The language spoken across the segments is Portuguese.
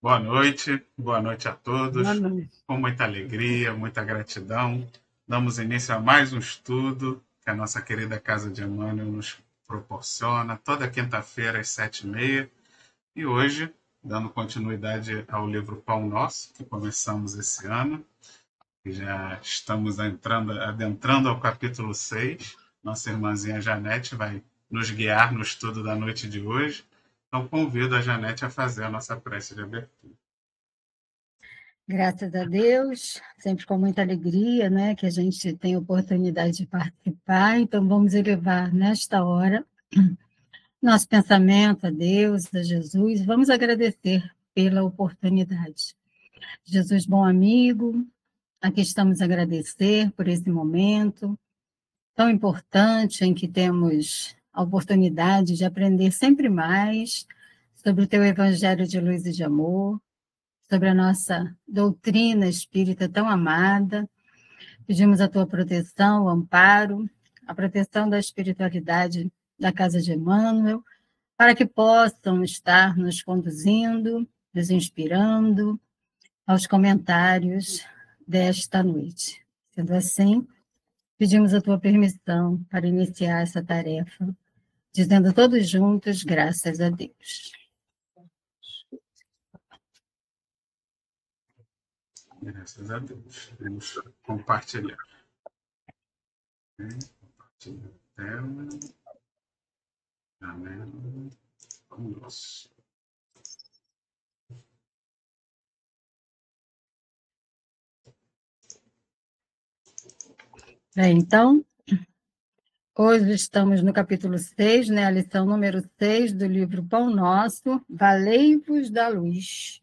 Boa noite a Boa todos. noite. Com muita alegria, muita gratidão, damos início a mais um estudo que a nossa querida Casa de Emmanuel nos proporciona toda quinta-feira às 7h30. E hoje, dando continuidade ao livro Pão Nosso, que começamos esse ano, e já estamos adentrando ao capítulo 6. Nossa irmãzinha Janete vai nos guiar no estudo da noite de hoje. Então, convido a Janete a fazer a nossa prece de abertura. Graças a Deus, sempre com muita alegria, né, que a gente tem a oportunidade de participar. Então, vamos elevar nesta hora nosso pensamento a Deus, a Jesus. Vamos agradecer pela oportunidade. Jesus, bom amigo, aqui estamos a agradecer por esse momento tão importante em que temos a oportunidade de aprender sempre mais sobre o teu evangelho de luz e de amor, sobre a nossa doutrina espírita tão amada. Pedimos a tua proteção, o amparo, a proteção da espiritualidade da Casa de Emmanuel, para que possam estar nos conduzindo, nos inspirando aos comentários desta noite. Sendo assim, pedimos a tua permissão para iniciar essa tarefa, dizendo todos juntos, graças a Deus. Graças a Deus. Vamos compartilhar. Compartilhar a tela. Janela. Vamos. Então, hoje estamos no capítulo 6, né, a lição número 6 do livro Pão Nosso, Valei-vos da Luz.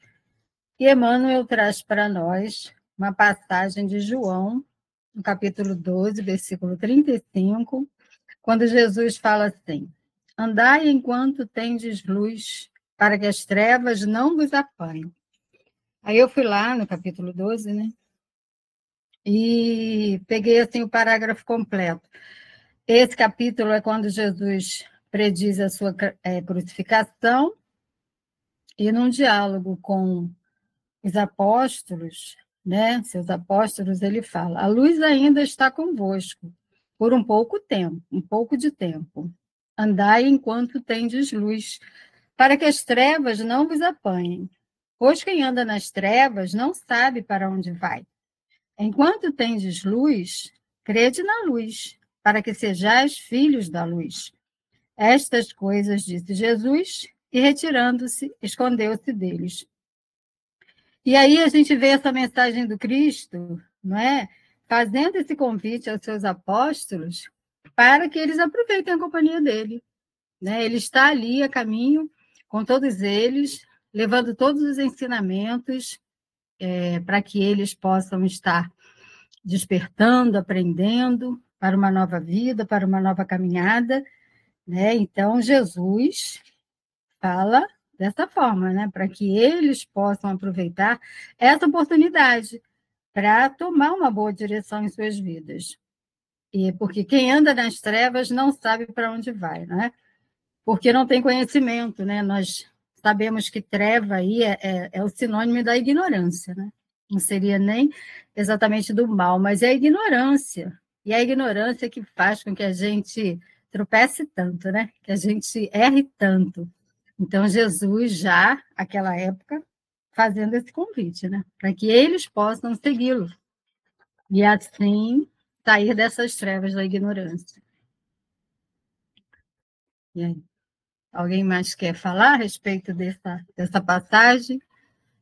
E Emmanuel traz para nós uma passagem de João, no capítulo 12, versículo 35, quando Jesus fala assim: andai enquanto tendes luz, para que as trevas não vos apanhem. Aí eu fui lá no capítulo 12, né, e peguei assim o parágrafo completo. Esse capítulo é quando Jesus prediz a sua crucificação, e num diálogo com os apóstolos, né, seus apóstolos, ele fala: a luz ainda está convosco, por um pouco tempo, um pouco de tempo. Andai enquanto tendes luz, para que as trevas não vos apanhem. Pois quem anda nas trevas não sabe para onde vai. Enquanto tendes luz, crede na luz, para que sejais filhos da luz. Estas coisas disse Jesus, e retirando-se, escondeu-se deles. E aí a gente vê essa mensagem do Cristo, não é? Fazendo esse convite aos seus apóstolos para que eles aproveitem a companhia dele, né? Ele está ali a caminho com todos eles, levando todos os ensinamentos para que eles possam estar despertando, aprendendo para uma nova vida, para uma nova caminhada, né? Então Jesus fala dessa forma, né? Para que eles possam aproveitar essa oportunidade para tomar uma boa direção em suas vidas. E porque quem anda nas trevas não sabe para onde vai, né? Porque não tem conhecimento, né? Nós sabemos que treva aí é o sinônimo da ignorância, né? Não seria nem exatamente do mal, mas é a ignorância. E é a ignorância que faz com que a gente tropece tanto, né? Que a gente erre tanto. Então, Jesus, já, naquela época, fazendo esse convite, né? Para que eles possam segui-lo. E assim sair dessas trevas da ignorância. E aí, alguém mais quer falar a respeito dessa passagem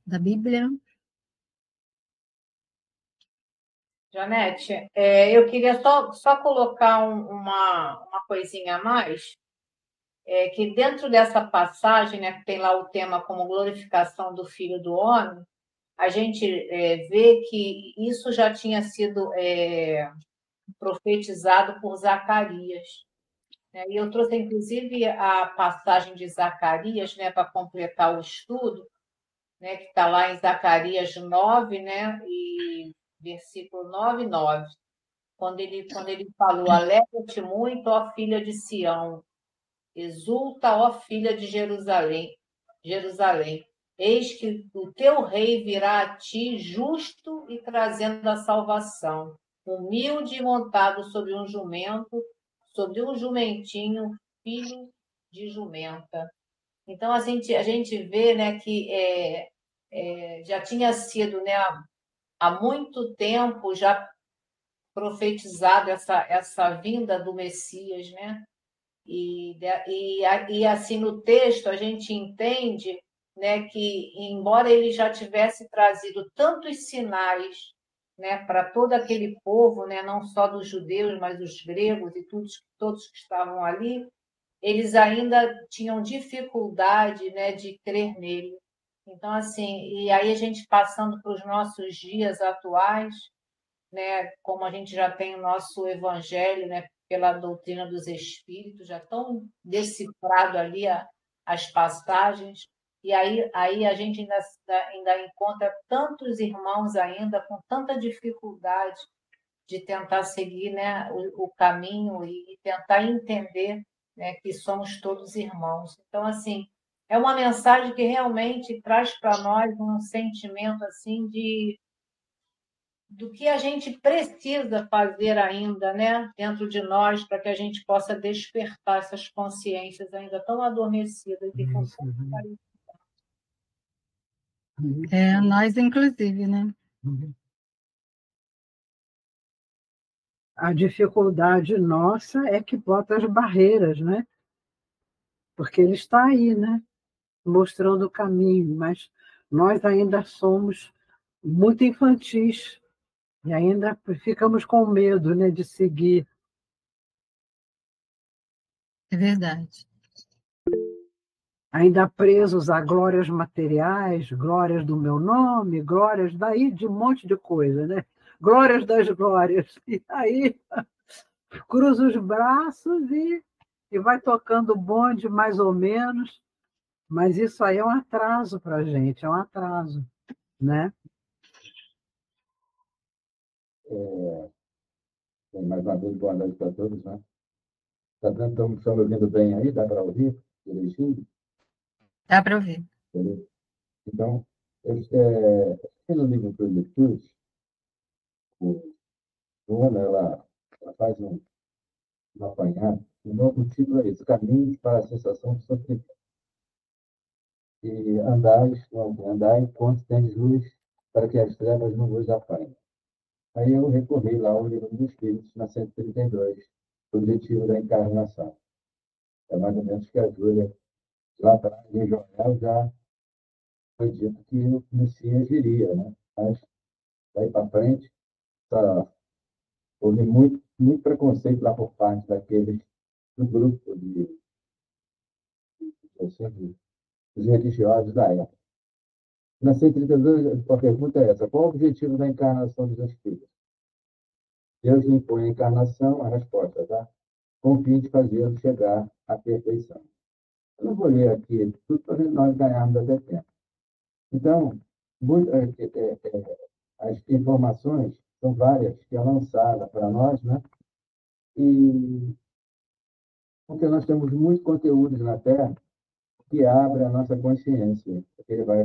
da Bíblia? Janete, eu queria só colocar uma coisinha a mais, que dentro dessa passagem, né, que tem lá o tema como glorificação do Filho do Homem, a gente vê que isso já tinha sido profetizado por Zacarias, né? E eu trouxe, inclusive, a passagem de Zacarias, né, para completar o estudo, né, que está lá em Zacarias 9, né, e versículo 9 e 9. Quando ele falou: alegra-te muito, ó filha de Sião, exulta, ó filha de Jerusalém, Jerusalém. Eis que o teu rei virá a ti justo e trazendo a salvação, humilde e montado sobre um jumento, sobre um jumentinho, filho de jumenta. Então, a gente vê, né, que já tinha sido, né, há muito tempo já profetizado essa vinda do Messias, né? E assim, no texto, a gente entende, né, que, embora ele já tivesse trazido tantos sinais, né, para todo aquele povo, né, não só dos judeus, mas dos gregos e todos que estavam ali, eles ainda tinham dificuldade, né, de crer nele. Então, assim, e aí a gente passando para os nossos dias atuais, né, como a gente já tem o nosso evangelho, né, pela doutrina dos espíritos, já tão decifrado ali as passagens, e aí a gente ainda encontra tantos irmãos ainda com tanta dificuldade de tentar seguir, né, o caminho e tentar entender, né, que somos todos irmãos. Então, assim, é uma mensagem que realmente traz para nós um sentimento assim de do que a gente precisa fazer ainda, né, dentro de nós, para que a gente possa despertar essas consciências ainda tão adormecidas e com Isso. tanta caridade. Nós, inclusive, né? A dificuldade nossa é que bota as barreiras, né? Porque ele está aí, né? Mostrando o caminho, mas nós ainda somos muito infantis e ainda ficamos com medo, né, de seguir. É verdade. Ainda presos a glórias materiais, glórias do meu nome, glórias daí de um monte de coisa, né? Glórias das glórias. E aí cruza os braços e vai tocando o bonde mais ou menos, mas isso aí é um atraso para a gente, é um atraso, né? Mais uma vez, boa noite para todos, né? Estão me ouvindo bem aí? Dá para ouvir direitinho? Dá para ouvir. Beleza? Então, no livro Plenitude, o Joana, ela faz um apanhado, o novo título é esse, Caminhos para a Sensação de Sofrimento. E andai enquanto tens luz, para que as trevas não vos apanhem. Aí eu recorri lá ao livro dos Espíritos, na 132, o objetivo da encarnação. É mais ou menos que a Júlia, lá atrás, em Joel, já foi dito que o Messias viria, né? Mas, daí para frente, houve muito preconceito lá por parte daqueles do grupo assim, dos religiosos da época. Na 132, a pergunta é essa: qual o objetivo da encarnação dos Espíritos? Deus lhe impõe a encarnação, a resposta, tá? Com o fim de fazê-lo chegar à perfeição. Eu não vou ler aqui tudo para nós ganharmos até tempo. Então, as informações são várias que é lançada para nós, né? E porque nós temos muitos conteúdos na Terra que abre a nossa consciência.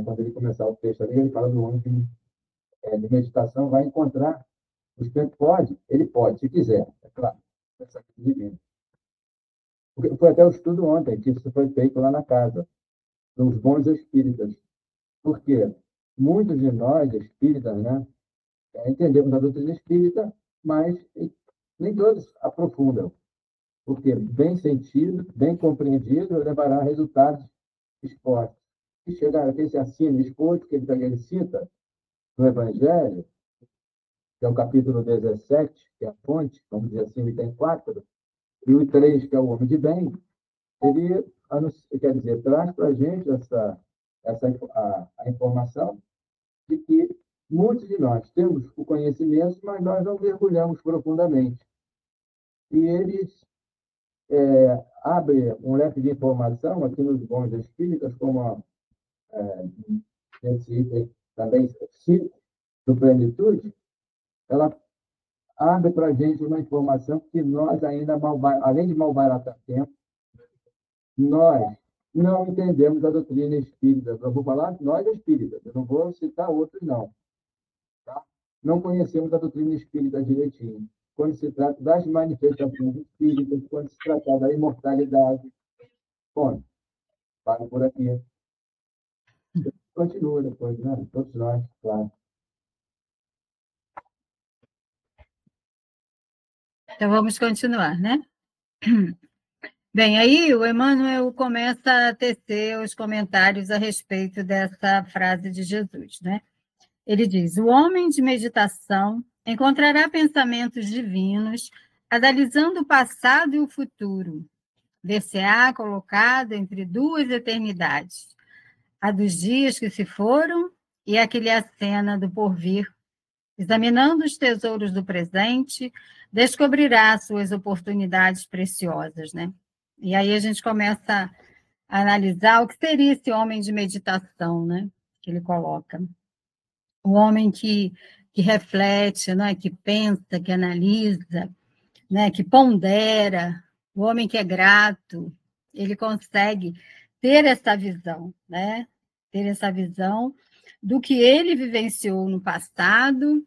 Quando ele começar o texto ali, ele fala do homem de meditação, vai encontrar o espírito ele pode, se quiser, é claro, essa aqui divina. Porque foi até o estudo ontem, que isso foi feito lá na casa, dos bons espíritas. Porque muitos de nós, espíritas, né, entendemos a doutrina espírita, mas nem todos aprofundam. Porque bem sentido, bem compreendido, levará a resultados expostos. E chegar aqui, esse assino exposto, que ele cita no Evangelho, que é o capítulo 17, que é a fonte, vamos dizer assim, o item 4, e o 3, que é o homem de bem, ele, quer dizer, traz para a gente a informação de que muitos de nós temos o conhecimento, mas nós não mergulhamos profundamente. E eles abrem um leque de informação aqui nos bons espíritas, como esse item também do plenitude, ela abre para a gente uma informação que nós ainda, além de malbaratar tempo, nós não entendemos a doutrina espírita. Eu vou falar nós espíritas, eu não vou citar outros, não. Tá? Não conhecemos a doutrina espírita direitinho. Quando se trata das manifestações espíritas, quando se trata da imortalidade. Bom, paro por aqui. Continua depois, né? Todos nós, claro. Então, vamos continuar, né? Bem, aí o Emmanuel começa a tecer os comentários a respeito dessa frase de Jesus, né? Ele diz: o homem de meditação encontrará pensamentos divinos, analisando o passado e o futuro. Ver-se-á colocado entre duas eternidades, a dos dias que se foram e a que lhe acena do porvir. Examinando os tesouros do presente, descobrirá suas oportunidades preciosas, né? E aí a gente começa a analisar o que seria esse homem de meditação, né? Que ele coloca. O homem que reflete, né? Que pensa, que analisa, né? Que pondera, o homem que é grato, ele consegue ter essa visão, né? Ter essa visão do que ele vivenciou no passado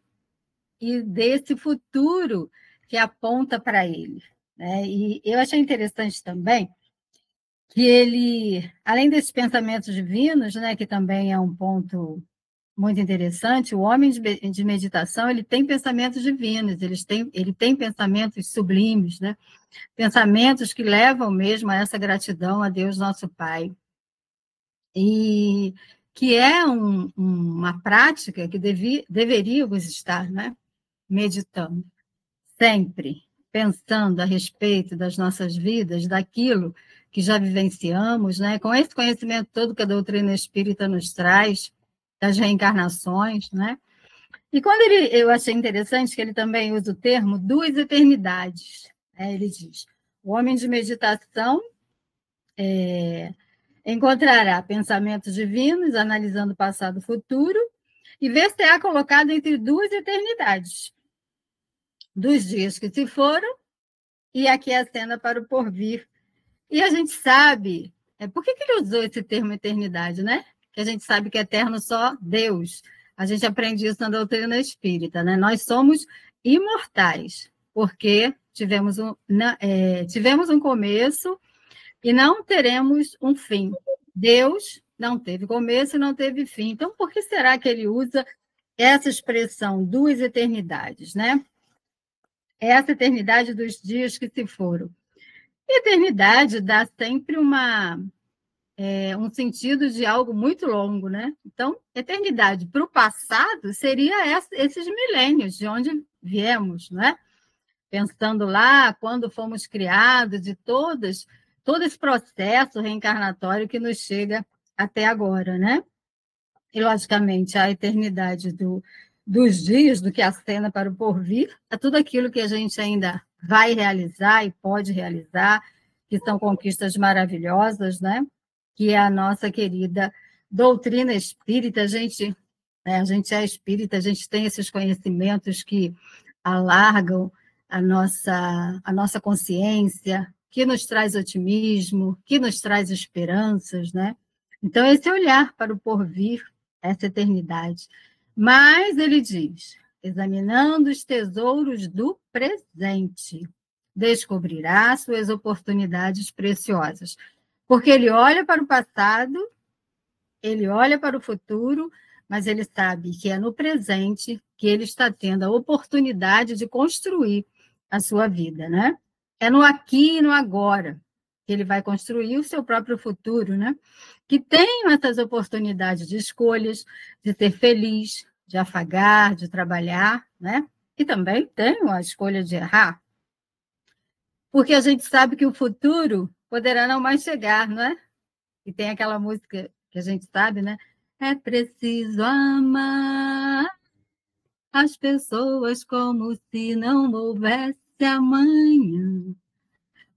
e desse futuro que aponta para ele, né? E eu achei interessante também que ele, além desses pensamentos divinos, né, que também é um ponto muito interessante, o homem de meditação, ele tem pensamentos divinos, ele tem pensamentos sublimes, né? Pensamentos que levam mesmo a essa gratidão a Deus nosso Pai. E que é uma prática que deveríamos estar, né, meditando, sempre pensando a respeito das nossas vidas, daquilo que já vivenciamos, né, com esse conhecimento todo que a doutrina espírita nos traz, das reencarnações, né? E quando eu achei interessante que ele também usa o termo duas eternidades, né? Ele diz: o homem de meditação encontrará pensamentos divinos, analisando o passado e o futuro, e ver-se-á colocado entre duas eternidades, dos dias que se foram e aqui a cena para o porvir. E a gente sabe, por que ele usou esse termo eternidade, né? Que a gente sabe que é eterno só Deus. A gente aprende isso na doutrina espírita, né? Nós somos imortais, porque tivemos um começo e não teremos um fim. Deus não teve começo e não teve fim. Então, por que será que ele usa essa expressão, duas eternidades, né? Essa eternidade dos dias que se foram. Eternidade dá sempre um sentido de algo muito longo, né? Então, eternidade para o passado seria esses milênios de onde viemos, né? Pensando lá, quando fomos criados, de todo esse processo reencarnatório que nos chega até agora, né? E, logicamente, a eternidade dos dias, do que acena para o porvir, é tudo aquilo que a gente ainda vai realizar e pode realizar, que são conquistas maravilhosas, né? Que é a nossa querida doutrina espírita. A gente é espírita, a gente tem esses conhecimentos que alargam a nossa consciência, que nos traz otimismo, que nos traz esperanças, né? Então, esse olhar para o porvir, essa eternidade. Mas ele diz: examinando os tesouros do presente, descobrirá suas oportunidades preciosas. Porque ele olha para o passado, ele olha para o futuro, mas ele sabe que é no presente que ele está tendo a oportunidade de construir a sua vida, né? É no aqui e no agora que ele vai construir o seu próprio futuro, né? Que tem essas oportunidades de escolhas, de ser feliz, de afagar, de trabalhar, né? E também tem a escolha de errar. Porque a gente sabe que o futuro poderá não mais chegar, não é? E tem aquela música que a gente sabe, né? É preciso amar as pessoas como se não houvesse amanhã.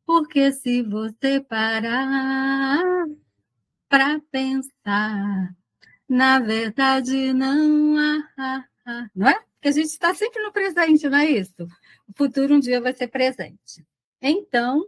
Porque se você parar para pensar, na verdade não há. Não é? Porque a gente está sempre no presente, não é isso? O futuro um dia vai ser presente. Então,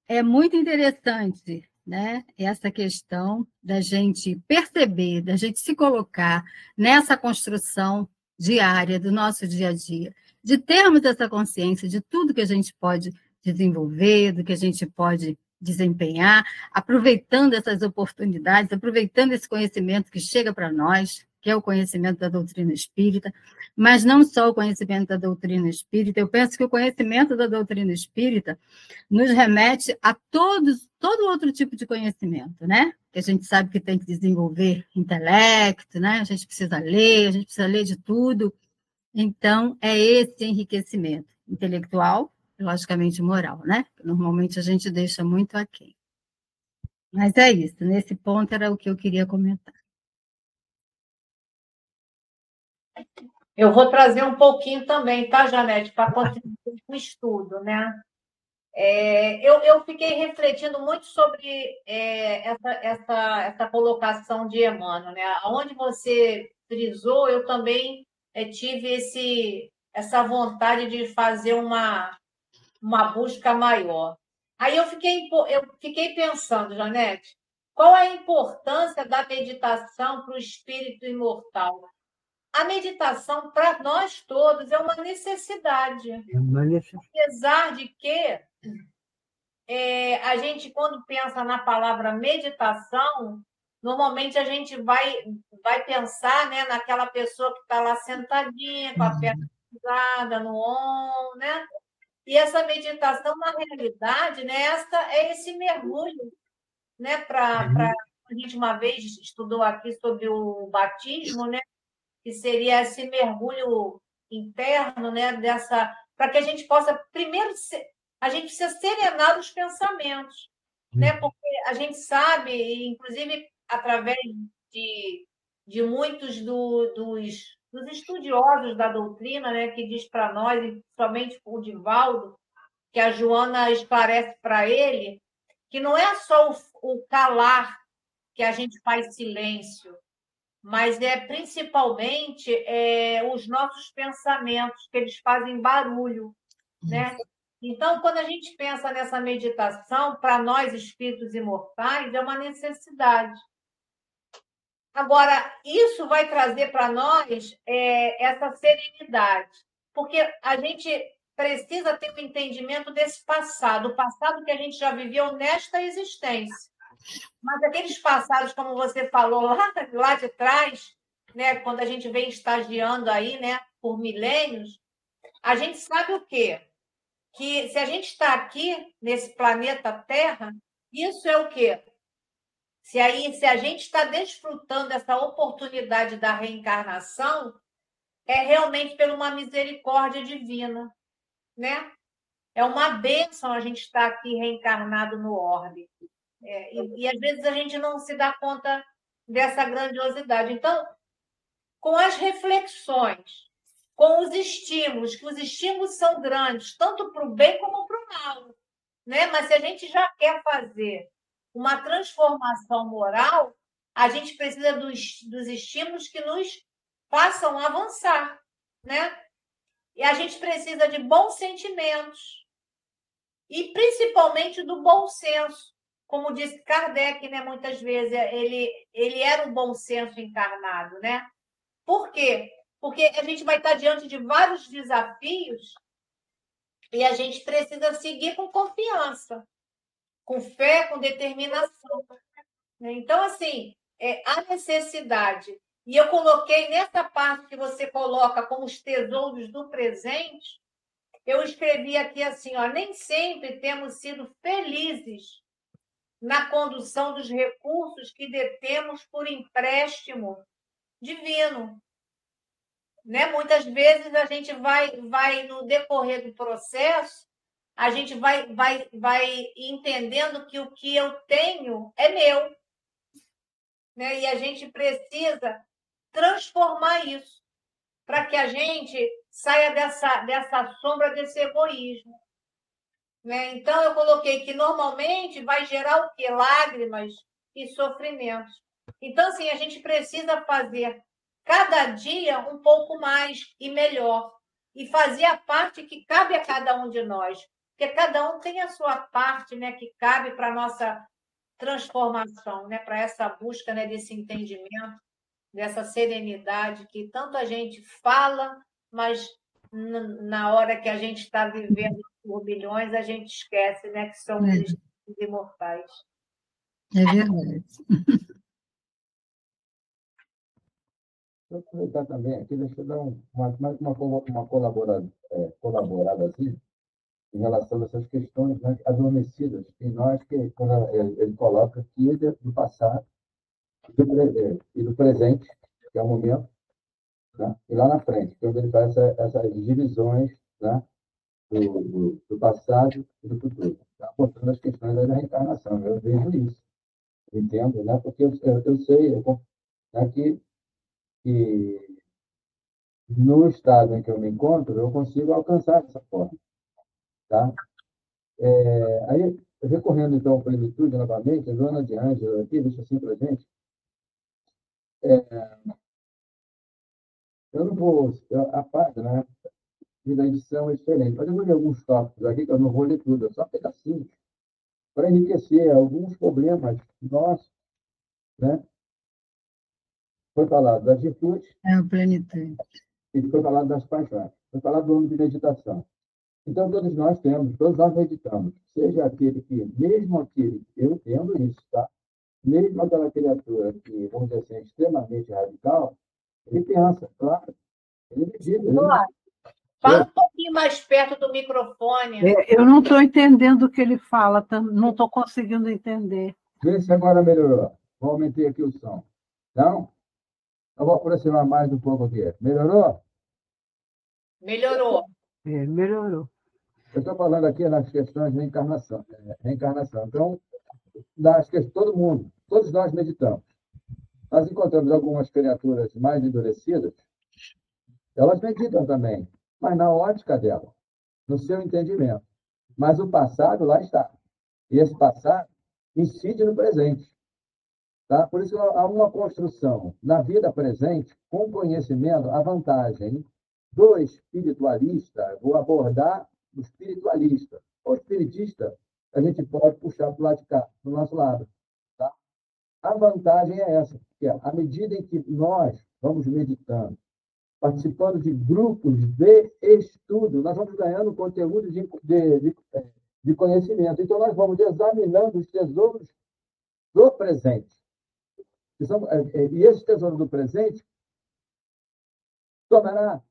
é muito interessante né, essa questão da gente perceber, da gente se colocar nessa construção diária do nosso dia a dia, de termos essa consciência de tudo que a gente pode desenvolver, do que a gente pode desempenhar, aproveitando essas oportunidades, aproveitando esse conhecimento que chega para nós, que é o conhecimento da doutrina espírita, mas não só o conhecimento da doutrina espírita. Eu penso que o conhecimento da doutrina espírita nos remete a todo outro tipo de conhecimento, né? Que a gente sabe que tem que desenvolver intelecto, né? A gente precisa ler de tudo. Então, é esse enriquecimento intelectual, logicamente moral, né? Normalmente a gente deixa muito aquém. Mas é isso, nesse ponto era o que eu queria comentar. Eu vou trazer um pouquinho também, tá, Janete, para contribuir com o estudo, né? Eu fiquei refletindo muito sobre essa colocação de Emmanuel, né? Onde você frisou, eu também tive essa vontade de fazer uma busca maior. Aí eu fiquei pensando, Janete, qual é a importância da meditação para o espírito imortal? A meditação, para nós todos, é uma necessidade. Apesar de que a gente, quando pensa na palavra meditação, normalmente a gente vai pensar, né, naquela pessoa que está lá sentadinha, com a perna cruzada no ombro, né? E essa meditação, na realidade, né, é esse mergulho, né, a gente uma vez estudou aqui sobre o batismo, né, que seria esse mergulho interno, né, para que a gente possa primeiro a gente precisa serenar os pensamentos, né? Porque a gente sabe, inclusive através de muitos dos estudiosos da doutrina, né, que diz para nós, e principalmente o Divaldo, que a Joana esclarece para ele, que não é só o calar que a gente faz silêncio, mas principalmente os nossos pensamentos, que eles fazem barulho, né? Então, quando a gente pensa nessa meditação, para nós, espíritos imortais, é uma necessidade. Agora, isso vai trazer para nós essa serenidade, porque a gente precisa ter um entendimento desse passado, o passado que a gente já viveu nesta existência. Mas aqueles passados, como você falou lá de trás, né, quando a gente vem estagiando aí, né, por milênios, a gente sabe o quê? Que se a gente está aqui nesse planeta Terra, isso é o quê? Se a gente está desfrutando essa oportunidade da reencarnação, é realmente por uma misericórdia divina, né? É uma bênção a gente estar aqui reencarnado no orbe. E às vezes a gente não se dá conta dessa grandiosidade. Então, com as reflexões, com os estímulos, que os estímulos são grandes, tanto para o bem como para o mal, né? Mas se a gente já quer fazer uma transformação moral, a gente precisa dos estímulos que nos façam avançar, né? E a gente precisa de bons sentimentos e principalmente do bom senso. Como disse Kardec, né, muitas vezes, ele era um bom senso encarnado, né? Por quê? Porque a gente vai estar diante de vários desafios e a gente precisa seguir com confiança, com fé, com determinação. Então, assim, a necessidade. E eu coloquei nessa parte que você coloca como os tesouros do presente, eu escrevi aqui assim, ó, nem sempre temos sido felizes na condução dos recursos que detemos por empréstimo divino. Né? Muitas vezes a gente vai no decorrer do processo, a gente vai entendendo que o que eu tenho é meu. Né? E a gente precisa transformar isso para que a gente saia dessa sombra desse egoísmo. Né? Então, eu coloquei que normalmente vai gerar o quê? Lágrimas e sofrimentos. Então, assim, a gente precisa fazer cada dia um pouco mais e melhor. E fazer a parte que cabe a cada um de nós. Porque cada um tem a sua parte, né, que cabe para a nossa transformação, né? Para essa busca, né, desse entendimento, dessa serenidade que tanta gente fala, mas na hora que a gente está vivendo turbilhões, a gente esquece, né, que somos espíritos imortais. É verdade. Vou aproveitar também aqui, deixa eu dar mais uma colaborada assim, em relação a essas questões, né, adormecidas em nós, que quando ele coloca aqui do passado e do presente, que é o momento, né, e lá na frente, quando ele faz essas divisões, né, do passado e do futuro, tá apontando as questões da reencarnação. Eu vejo isso, entendo, né, porque eu sei né, que no estado em que eu me encontro, eu consigo alcançar essa forma, tá? Aí, recorrendo, então, à plenitude, novamente, a Joana de Ângela aqui deixa assim para a gente. Eu não vou... A página, né, da edição é diferente, mas eu vou ler alguns tópicos aqui, que eu não vou ler tudo, é só pedacinhos, para enriquecer alguns problemas nossos, né? Foi falado das virtudes É a plenitude. e foi falado das paixões. Foi falado do homem de meditação. Então, todos nós meditamos, seja aquele que, mesmo aquele, eu entendo isso, tá? Mesmo aquela criatura que, vamos dizer assim, é extremamente radical, ele pensa, claro, ele medita. Fala um pouquinho mais perto do microfone. Eu não estou entendendo o que ele fala, não estou conseguindo entender. Vê se agora melhorou. Vou aumentar aqui o som. Então, eu vou aproximar mais um pouco aqui. Melhorou? Melhorou. Melhorou. Eu estou falando aqui nas questões de reencarnação. Então, todo mundo, todos nós meditamos. Nós encontramos algumas criaturas mais endurecidas, elas meditam também, mas na ótica dela, no seu entendimento. Mas o passado lá está. E esse passado incide no presente. Tá? Por isso, há uma construção na vida presente, com conhecimento, a vantagem do espiritualista, vou abordar o espiritualista. O espiritista, a gente pode puxar para o lado de cá, do nosso lado. Tá? A vantagem é essa, que à medida em que nós vamos meditando, participando de grupos de estudo, nós vamos ganhando conteúdo de conhecimento. Então, nós vamos examinando os tesouros do presente. E esse tesouro do presente tornará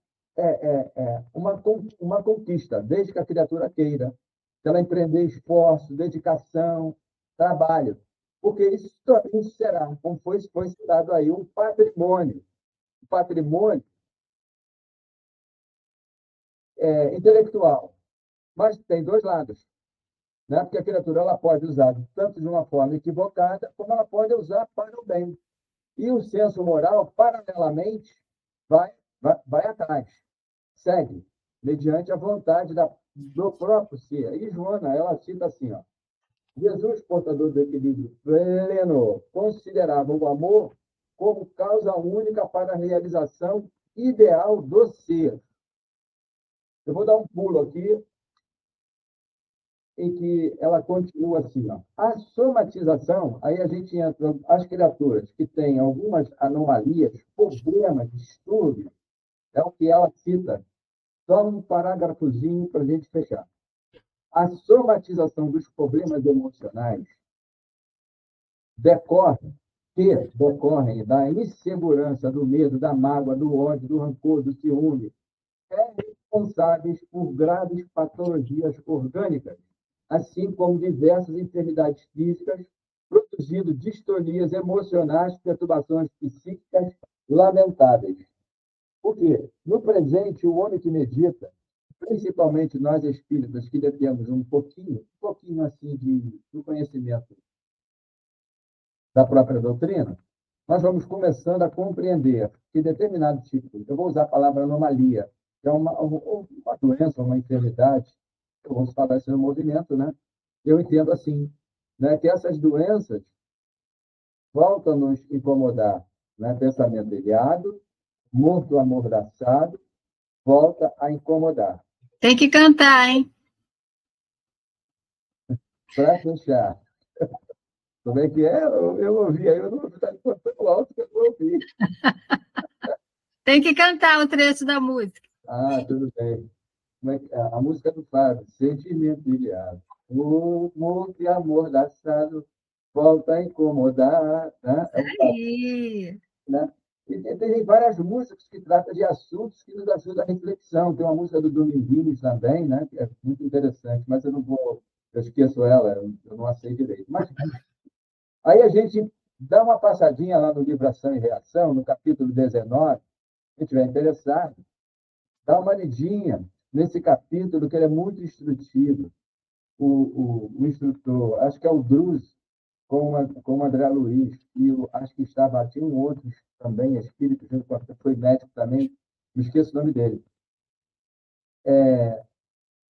uma conquista, desde que a criatura queira, que ela empreender esforço, dedicação, trabalho. Porque isso será, como foi citado aí, um patrimônio. Um patrimônio intelectual. Mas tem dois lados. Né? Porque a criatura ela pode usar tanto de uma forma equivocada, como ela pode usar para o bem. E o senso moral, paralelamente, vai atrás, segue, mediante a vontade do próprio ser. E Joana, ela cita assim, ó, Jesus, portador do equilíbrio pleno, considerava o amor como causa única para a realização ideal do ser. Eu vou dar um pulo aqui, em que ela continua assim, ó. A somatização, aí a gente entra, as criaturas que têm algumas anomalias, problemas, distúrbios, é o que ela cita. Só um parágrafozinho para a gente fechar. A somatização dos problemas emocionais decorrem da insegurança, do medo, da mágoa, do ódio, do rancor, do ciúme, responsáveis por graves patologias orgânicas, assim como diversas enfermidades físicas, produzindo distonias emocionais, perturbações psíquicas lamentáveis. Por quê? No presente, o homem que medita, principalmente nós espíritas que detemos um pouquinho assim do conhecimento da própria doutrina, nós vamos começando a compreender que determinado tipo, eu vou usar a palavra anomalia, que é uma doença, uma enfermidade, vamos falar isso no movimento, né? Eu entendo assim, né, que essas doenças voltam a nos incomodar, né? Pensamento ilhado, morto amordaçado, volta a incomodar. Tem que cantar, hein? Para fechar, Como é que é? Eu ouvi, aí eu não ouvi, tá tão alto que eu não ouvi. Tem que cantar o trecho da música. Ah, tudo bem. A música do Fábio, Sentimento Ilhado. O amor que amordaçado volta a incomodar. Né? É o Fábio, Aí. né? E tem várias músicas que tratam de assuntos que nos ajudam à reflexão. Tem uma música do Dominguinhos também, né? Que é muito interessante, mas eu esqueço ela, eu não a sei direito. Mas aí a gente dá uma passadinha lá no livro Ação e Reação, no capítulo 19, quem estiver interessado, dá uma lidinha nesse capítulo, que ele é muito instrutivo. O instrutor, acho que é o Druz, com o André Luiz, e acho que tinha um outro também, espírito, junto com foi médico também, me esqueço o nome dele.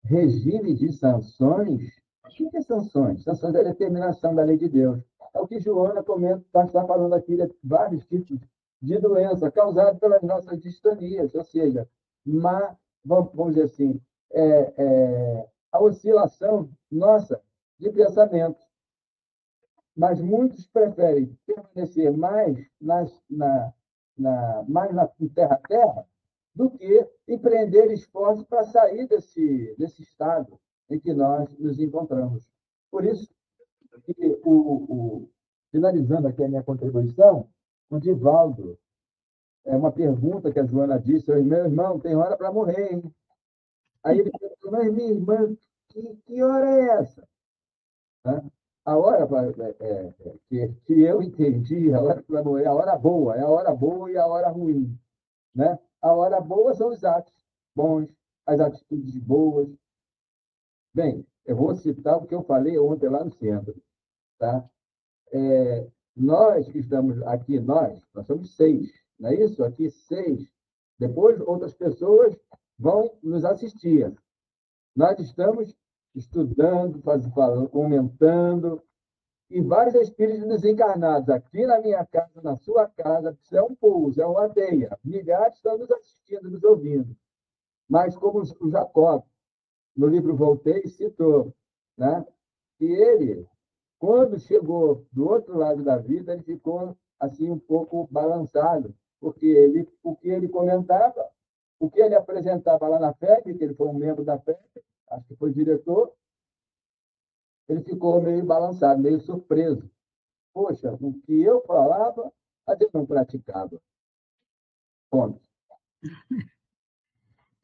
Regime de sanções. O que é sanções? Sanções é a determinação da lei de Deus. É o que Joana está falando aqui, de vários tipos de doença causada pelas nossas distonias, ou seja, vamos dizer assim, a oscilação nossa de pensamento. Mas muitos preferem permanecer mais na terra do que empreender esforços para sair desse estado em que nós nos encontramos. Por isso, que finalizando aqui a minha contribuição, o Divaldo, é uma pergunta que a Joana disse: meu irmão, tem hora para morrer, hein? Aí ele perguntou: mas minha irmã, que hora é essa? Né? A hora que eu entendi, a hora para morrer, a hora boa, é a hora boa e a hora ruim. Né? A hora boa são os atos bons, as atitudes boas. Bem, eu vou citar o que eu falei ontem lá no centro. Tá? Nós que estamos aqui, nós somos 6, não é isso? Aqui 6. Depois, outras pessoas vão nos assistir. Nós estamos estudando, comentando, e vários espíritos desencarnados aqui na minha casa, na sua casa, isso é um pouso, é uma teia. Milhares estão nos assistindo, nos ouvindo. Mas como o Jacob, no livro Voltei, citou, né? E ele, quando chegou do outro lado da vida, ele ficou assim um pouco balançado, porque o que ele comentava, o que ele apresentava lá na FEB, que ele foi um membro da FEB, acho que foi diretor, ele ficou meio balançado, meio surpreso. Poxa, o que eu falava, mas eu não praticava. Ponto.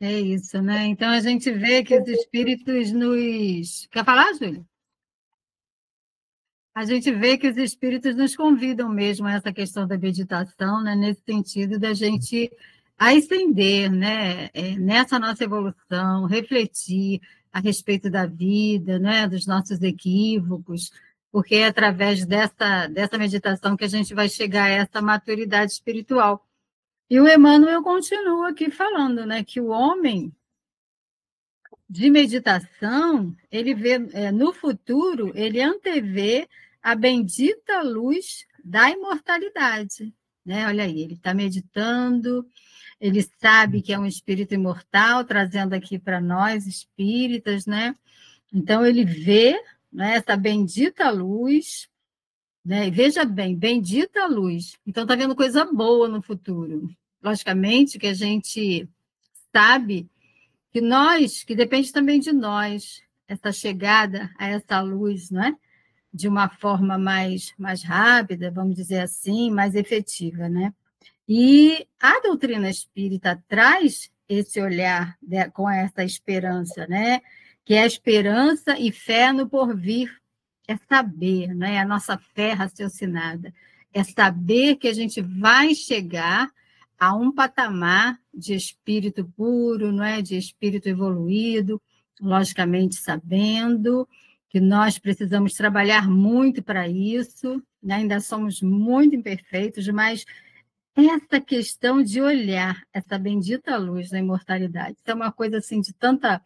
É isso, né? Então a gente vê que os espíritos nos. Quer falar, Júlia? A gente vê que os espíritos nos convidam mesmo a essa questão da meditação, né? Nesse sentido da gente ascender, né? Nessa nossa evolução, refletir a respeito da vida, né? Dos nossos equívocos, porque é através dessa meditação que a gente vai chegar a essa maturidade espiritual. E o Emmanuel continua aqui falando, né? Que o homem de meditação, ele vê no futuro, ele antevê a bendita luz da imortalidade. Né? Olha aí, ele está meditando, ele sabe que é um espírito imortal, trazendo aqui para nós, espíritas, né? Então, ele vê, né, essa bendita luz, né? E veja bem, bendita luz. Então, está vendo coisa boa no futuro. Logicamente que a gente sabe que depende também de nós, essa chegada a essa luz, não é? De uma forma mais rápida, vamos dizer assim, mais efetiva, né? E a doutrina espírita traz esse olhar com essa esperança, né? Que é a esperança e fé no porvir, é saber, né? A nossa fé raciocinada, é saber que a gente vai chegar a um patamar de espírito puro, não é? De espírito evoluído, logicamente sabendo que nós precisamos trabalhar muito para isso, né? Ainda somos muito imperfeitos, mas essa questão de olhar essa bendita luz da imortalidade, isso é uma coisa assim de tanta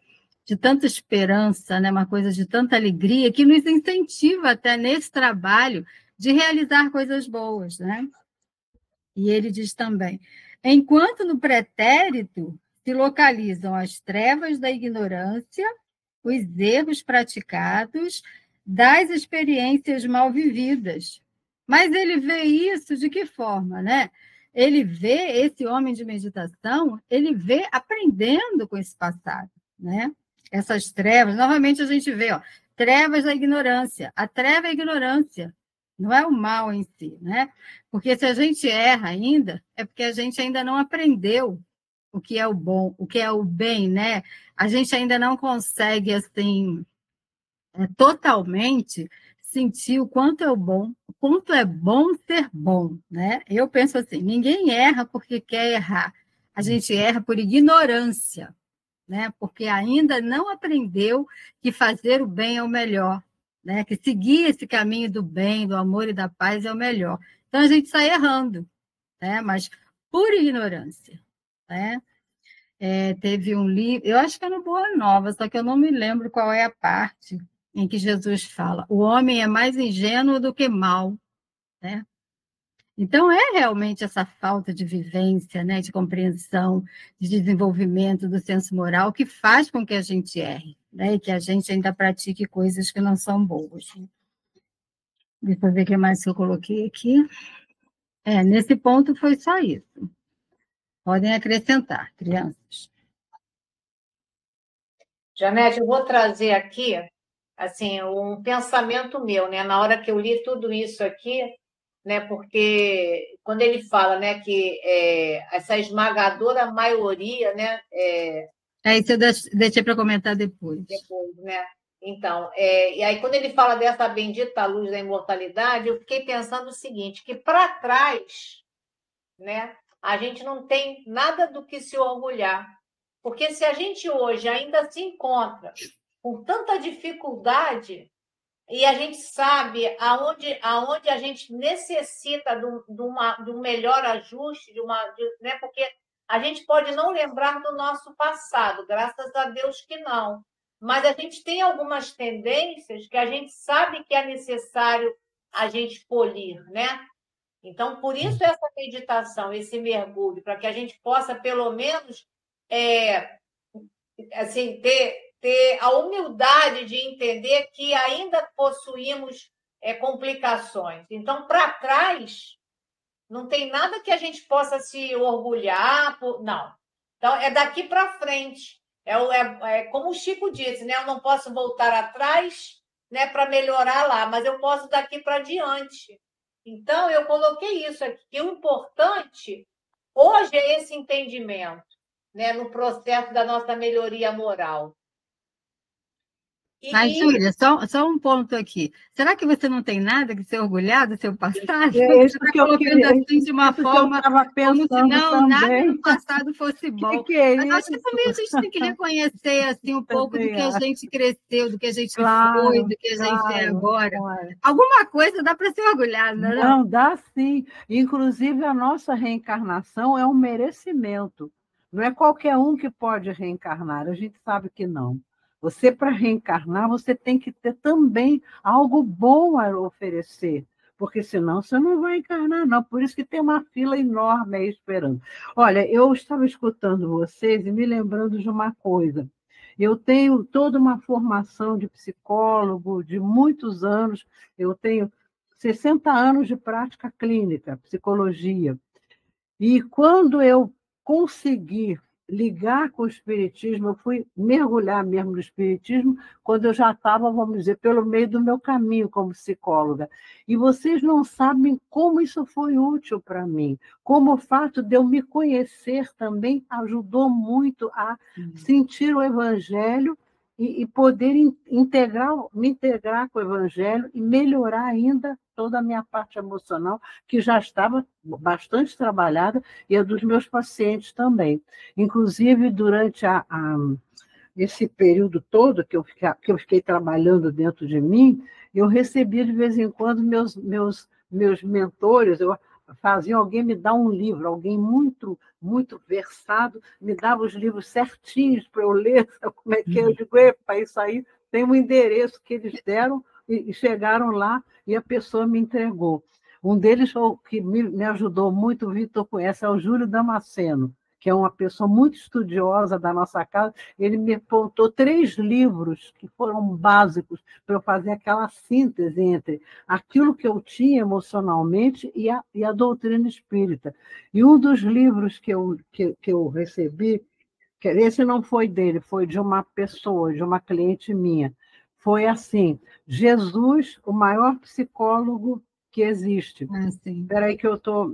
esperança, né? Uma coisa de tanta alegria que nos incentiva até nesse trabalho de realizar coisas boas, né? E ele diz também: enquanto no pretérito se localizam as trevas da ignorância, os erros praticados, das experiências mal vividas. Mas ele vê isso de que forma, né? Ele vê esse homem de meditação, ele vê aprendendo com esse passado, né? Essas trevas, novamente a gente vê, ó, trevas da ignorância. A treva é a ignorância, não é o mal em si, né? Porque se a gente erra ainda, é porque a gente ainda não aprendeu o que é o bom, o que é o bem, né? A gente ainda não consegue, assim, totalmente sentir o quanto é o bom, o quanto é bom ser bom, né? Eu penso assim, ninguém erra porque quer errar. A gente erra por ignorância, né? Porque ainda não aprendeu que fazer o bem é o melhor, né? Que seguir esse caminho do bem, do amor e da paz é o melhor. Então a gente sai errando, né? Mas por ignorância, né? Teve um livro, eu acho que é no Boa Nova, só que eu não me lembro qual é a parte em que Jesus fala: o homem é mais ingênuo do que mau, né? Então, é realmente essa falta de vivência, né, de compreensão, de desenvolvimento do senso moral que faz com que a gente erre, né, e que a gente ainda pratique coisas que não são boas. Deixa eu ver o que mais que eu coloquei aqui. Nesse ponto foi só isso. Podem acrescentar, crianças. Janete, eu vou trazer aqui, assim, um pensamento meu, né? Na hora que eu li tudo isso aqui, né? Porque quando ele fala, né, que essa esmagadora maioria, né? Isso eu deixei para comentar depois. Depois, né? Então, e aí quando ele fala dessa bendita luz da imortalidade, eu fiquei pensando o seguinte, que para trás, né? A gente não tem nada do que se orgulhar. Porque se a gente hoje ainda se encontra com tanta dificuldade e a gente sabe aonde a gente necessita de um melhor ajuste, né? Porque a gente pode não lembrar do nosso passado, graças a Deus que não. Mas a gente tem algumas tendências que a gente sabe que é necessário a gente polir, né? Então, por isso essa meditação, esse mergulho, para que a gente possa, pelo menos, assim, ter a humildade de entender que ainda possuímos complicações. Então, para trás, não tem nada que a gente possa se orgulhar, não. Então, é daqui para frente. Como o Chico disse, né? Eu não posso voltar atrás, né, para melhorar lá, mas eu posso daqui para diante. Então, eu coloquei isso aqui, que o importante hoje é esse entendimento, né, no processo da nossa melhoria moral. Mas, Júlia, só um ponto aqui. Será que você não tem nada que ser orgulhado do seu passado? É isso Você está que eu colocando queria, assim de uma forma como se não nada no passado fosse bom. Que é Mas acho que isso? também a gente tem que reconhecer assim, um pouco do que a gente cresceu, do que a gente foi, do que a gente é agora. Alguma coisa dá para ser orgulhado, não é? Não, dá sim. Inclusive, a nossa reencarnação é um merecimento. Não é qualquer um que pode reencarnar, a gente sabe que não. Você, para reencarnar, você tem que ter também algo bom a oferecer, porque senão você não vai encarnar, não. Por isso que tem uma fila enorme aí esperando. Olha, eu estava escutando vocês e me lembrando de uma coisa. Eu tenho toda uma formação de psicólogo de muitos anos, eu tenho 60 anos de prática clínica, psicologia. E quando eu consegui ligar com o espiritismo, eu fui mergulhar mesmo no espiritismo, quando eu já estava, vamos dizer, pelo meio do meu caminho como psicóloga. E vocês não sabem como isso foi útil para mim, como o fato de eu me conhecer também ajudou muito a sentir o evangelho e poder me integrar com o evangelho e melhorar ainda toda a minha parte emocional, que já estava bastante trabalhada, e a dos meus pacientes também. Inclusive, durante esse período todo que eu fiquei trabalhando dentro de mim, eu recebia de vez em quando meus mentores, faziam alguém me dar um livro, alguém muito, muito versado, me dava os livros certinhos para eu ler, sabe como é que é? Eu digo, epa, isso aí tem um endereço que eles deram e chegaram lá e a pessoa me entregou. Um deles, que me ajudou muito, o Vitor conhece, é o Júlio Damasceno, que é uma pessoa muito estudiosa da nossa casa, ele me apontou 3 livros que foram básicos para eu fazer aquela síntese entre aquilo que eu tinha emocionalmente e a doutrina espírita. E um dos livros que eu recebi, que esse não foi dele, foi de uma pessoa, de uma cliente minha, foi assim: Jesus, o maior psicólogo que existe. Sim. Espera aí que eu estou...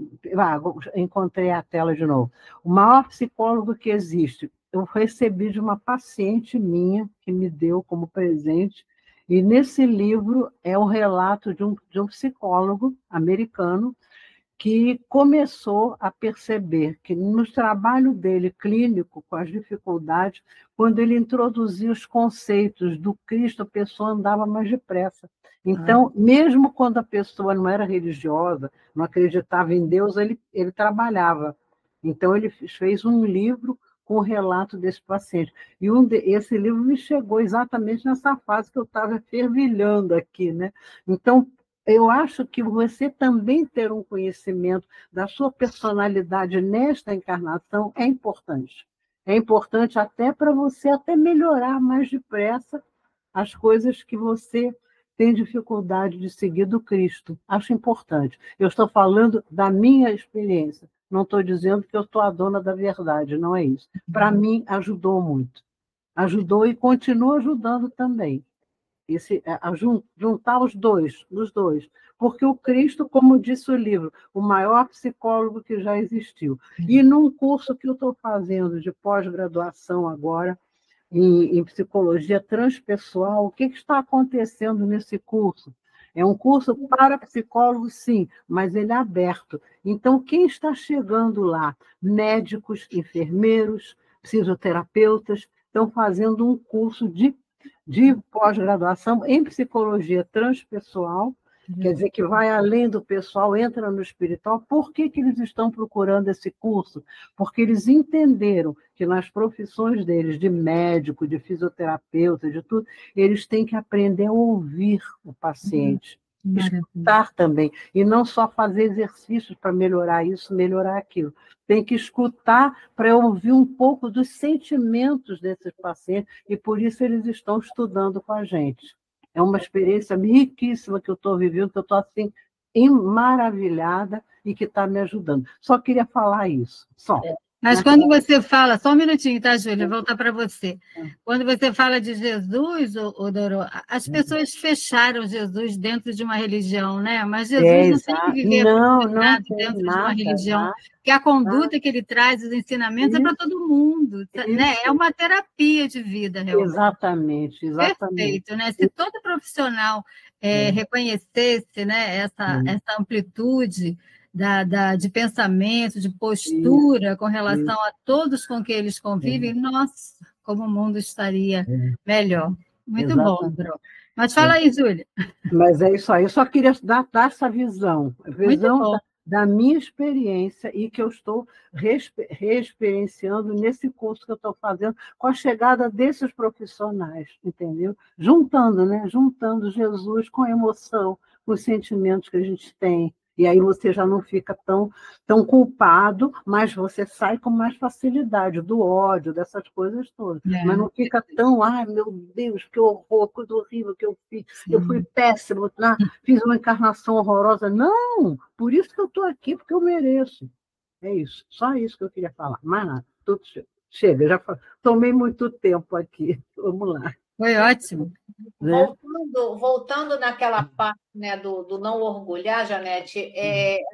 encontrei a tela de novo. O maior psicólogo que existe. Eu recebi de uma paciente minha, que me deu como presente, e nesse livro é o relato de um psicólogo americano que começou a perceber que no trabalho dele clínico, com as dificuldades, quando ele introduzia os conceitos do Cristo, a pessoa andava mais depressa. Então, mesmo quando a pessoa não era religiosa, não acreditava em Deus, ele trabalhava. Então, ele fez um livro com o relato desse paciente. E esse livro me chegou exatamente nessa fase que eu estava fervilhando aqui, né? Então, eu acho que você também ter um conhecimento da sua personalidade nesta encarnação é importante. É importante até para você até melhorar mais depressa as coisas que você tem dificuldade de seguir do Cristo. Acho importante. Eu estou falando da minha experiência. Não estou dizendo que eu sou a dona da verdade, não é isso. Para mim, ajudou muito. Ajudou e continua ajudando também. Juntar os dois, porque o Cristo, como disse o livro, o maior psicólogo que já existiu. E num curso que eu estou fazendo de pós-graduação agora, em psicologia transpessoal, o que está acontecendo nesse curso? É um curso para psicólogos, sim, mas ele é aberto. Então, quem está chegando lá? Médicos, enfermeiros, fisioterapeutas, estão fazendo um curso de pós-graduação em psicologia transpessoal, quer dizer, que vai além do pessoal, entra no espiritual. Por que eles estão procurando esse curso? Porque eles entenderam que nas profissões deles, de médico, de fisioterapeuta, de tudo, eles têm que aprender a ouvir o paciente. Escutar também, e não só fazer exercícios para melhorar isso, melhorar aquilo. Tem que escutar para ouvir um pouco dos sentimentos desses pacientes, e por isso eles estão estudando com a gente. É uma experiência riquíssima que eu estou vivendo, que eu estou assim, maravilhada e que está me ajudando. Só queria falar isso, só. Mas quando você fala, só um minutinho, tá, Júlia? Vou voltar para você. Quando você fala de Jesus, Doro, as pessoas fecharam Jesus dentro de uma religião, né? Mas Jesus não tem que viver aprofundado dentro de uma religião, porque a conduta que ele traz, os ensinamentos, é para todo mundo, né? É uma terapia de vida, realmente. Exatamente. Perfeito, né? Se todo profissional reconhecesse, né, essa amplitude de pensamento, de postura com relação a todos com que eles convivem, nossa, como o mundo estaria melhor. Muito bom, Dro. Mas fala aí, Júlia. Mas é isso aí, eu só queria dar essa visão da minha experiência e que eu estou reexperienciando nesse curso que eu estou fazendo com a chegada desses profissionais, entendeu? Juntando, né? Juntando Jesus com a emoção, com os sentimentos que a gente tem. E aí você já não fica tão culpado, mas você sai com mais facilidade do ódio, dessas coisas todas. Mas não fica tão, ai, meu Deus, que horror, coisa horrível que eu fiz. Eu fui péssimo, fiz uma encarnação horrorosa. Não, por isso que eu estou aqui, porque eu mereço. É isso, só isso que eu queria falar. Mais nada, tudo chega. Já tomei muito tempo aqui. Vamos lá. Foi ótimo. Voltando naquela parte, né, do não orgulhar, Janete,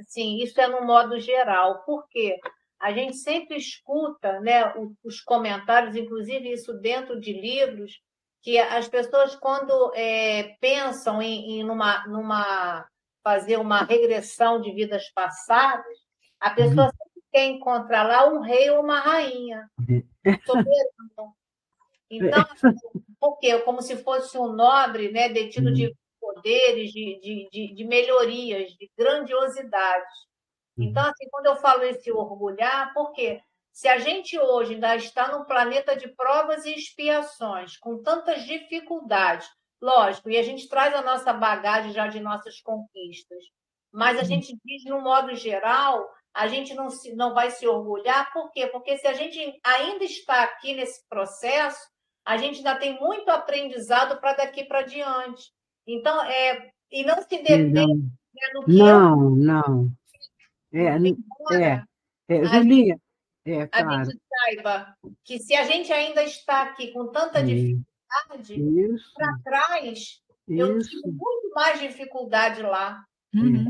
assim, isso é no modo geral, porque a gente sempre escuta, né, os comentários, inclusive isso dentro de livros, que as pessoas, quando pensam em fazer uma regressão de vidas passadas, a pessoa sempre quer encontrar lá um rei ou uma rainha soberano. Então, porque como se fosse um nobre, né, detido de poderes, de melhorias, de grandiosidades. Então, assim, quando eu falo esse orgulhar, porque se a gente hoje ainda está num planeta de provas e expiações, com tantas dificuldades, lógico, e a gente traz a nossa bagagem já de nossas conquistas, mas a gente diz, no modo geral, a gente não vai se orgulhar. Por quê? Porque se a gente ainda está aqui nesse processo, a gente ainda tem muito aprendizado para daqui para diante. Então, e não se deter, né, no que eu Não. embora Julinha, a claro. gente saiba que se a gente ainda está aqui com tanta dificuldade, Isso, para trás eu tive isso. muito mais dificuldade lá. Uhum.